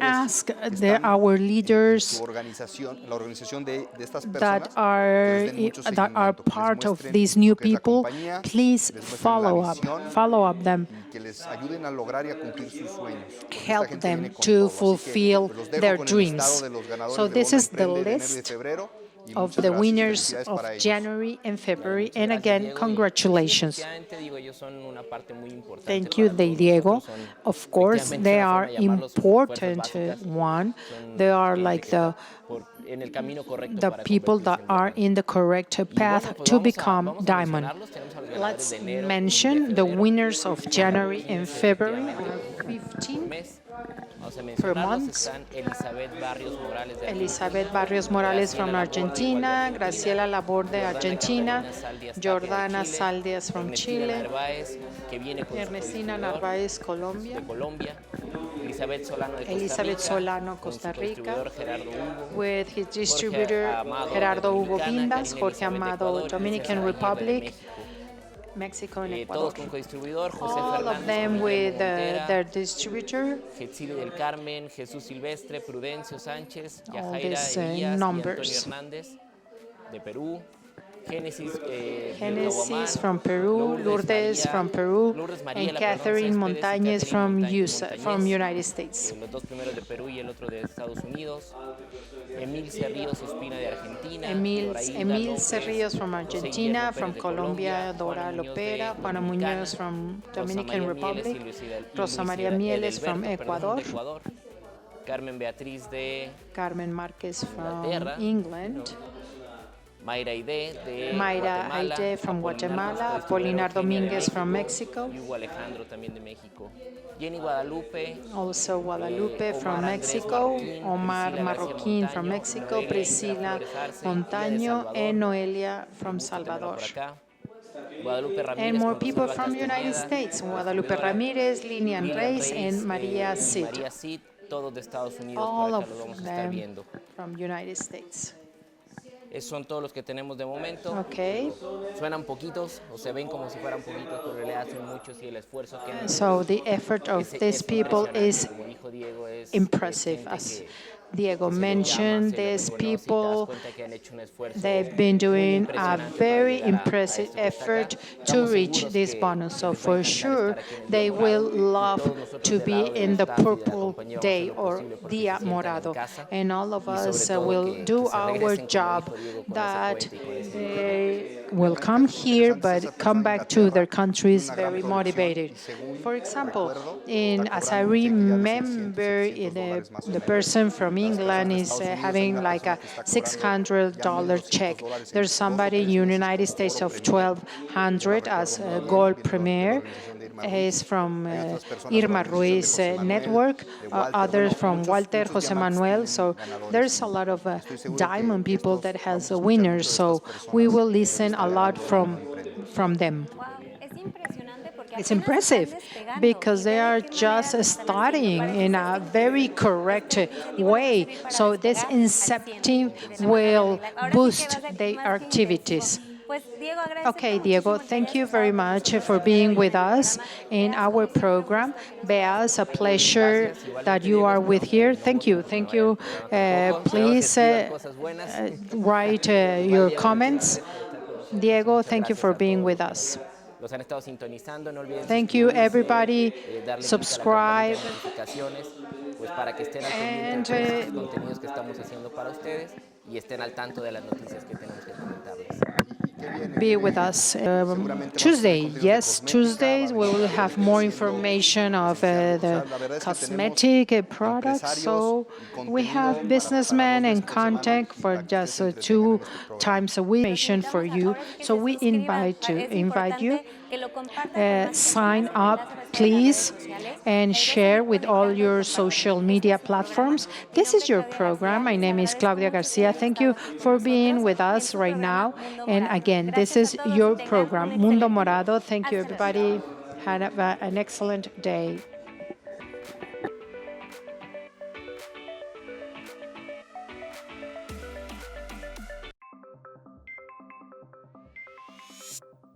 ask our leaders that are part of these new people, please follow up them. Help them to fulfill their dreams. So this is the list of the winners of January and February. And again, congratulations. Thank you, Diego. Of course, they are important one. They are like the people that are in the correct path to become diamond. Let's mention the winners of January and February, 15 per month. Elizabeth Barrios Morales from Argentina, Graciela Laborde, Argentina, Jordana Saldias from Chile, Ernestina Narváez, Colombia, Elizabeth Solano, Costa Rica, with his distributor Gerardo Hugo Vindas, Jorge Amado, Dominican Republic, Mexico and Ecuador. All of them with their distributor. All these numbers. Genesis from Peru, Lourdes from Peru, and Catherine Montañez from United States. Emil Cerrillos from Argentina, from Colombia, Dora Lopera, Juana Muñoz from Dominican Republic, Rosa María Mieles from Ecuador, Carmen Márquez from England, Mayra Aide from Guatemala, Polinar Domínguez from Mexico, also Guadalupe from Mexico, Omar Marroquín from Mexico, Priscila Montaño, and Noelia from Salvador. And more people from the United States, Guadalupe Ramírez, Linian Reyes, and Maria Cid. All of them from the United States. Esos son todos los que tenemos de momento. Okay. Suenan poquitos o se ven como si fueran poquitos, pero en realidad son muchos y el esfuerzo que han hecho So the effort of these people is como dijo Diego, es impressive. gente As que Diego se les llama, mentioned, se les these reconoce y te das people, cuenta que han hecho un esfuerzo they've been muy doing a impresionante para very llegar a impressive esto que está acá. effort to Estamos reach seguros this que bonus. So les va a for encantar sure, estar aquí en el they Día will Morado, y love todos nosotros to del be lado del in the staff y de la Purple compañía vamos a hacer Day lo or posible porque se Dia sientan en Morado. casa And all of y sobre us todo will que do se our regresen, como job dijo Diego, con ese that puente y con ese they will come here but come back to their countries very motivated. For example, as I remember, the person from England is having like a $600 check. There's somebody in the United States of $1,200 as a gold premier. Is from Irma Ruiz network, others from Walter Jose Manuel. So there's a lot of diamond people that has winners. So we will listen a lot from them. Wow, es impresionante porque It's apenas impressive están despegando because y they ve de are qué just manera lo están studying haciendo. in Parece a ser very que correct este incentivo va a way. servir para So this despegar al 100 incentive de manera will regular. Ahora sí que va a boost ser their más que intensivo. activities. Pues Diego, agradecerte Okay, Diego, muchísimo que thank hayas you estado very con much nosotros for el día de being hoy with en el us programa. in Beas, our como siempre, un program. gusto que nos Bea, hayas it's a pleasure Gracias, igualmente, that you Diego, are with esperamos here. que Thank no you, nos thank vaya you. el programa tampoco. Esperamos que Please escriban cosas buenas. write Igual, your Diego, comments. muchas gracias por estar con nosotros. Diego, Muchas thank you gracias for a being todos with los us. que los han estado sintonizando. No olviden Thank you, suscribirse, everybody. darle clic a la Subscribe. campanita de notificaciones, pues para que estén al pendiente And de todos estos contenidos que estamos haciendo para ustedes y estén al tanto de las noticias que tenemos que comentarles. Be with us Tuesday. Yes, Tuesdays we will have more information of the cosmetic products. So we have businessmen and contact for just 2 times a week for you. So we invite you. Sign up, please, and share with all your social media platforms. This is your program. My name is Claudia Garcia. Thank you for being with us right now. And again, this is your program, Mundo Morado. Thank you, everybody. Have an excellent day.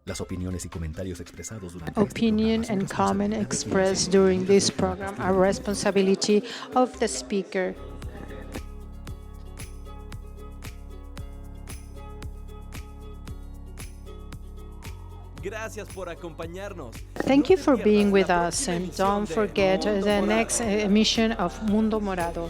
Las opiniones y comentarios expresados durante Opinion este programa son and responsabilidad comment de quienes expressed emiten during y this representan program los are responsibility of the speaker. Gracias por acompañarnos. Thank you for being with us, La and próxima don't emisión de forget Mundo the Morado. next emission of Mundo Morado.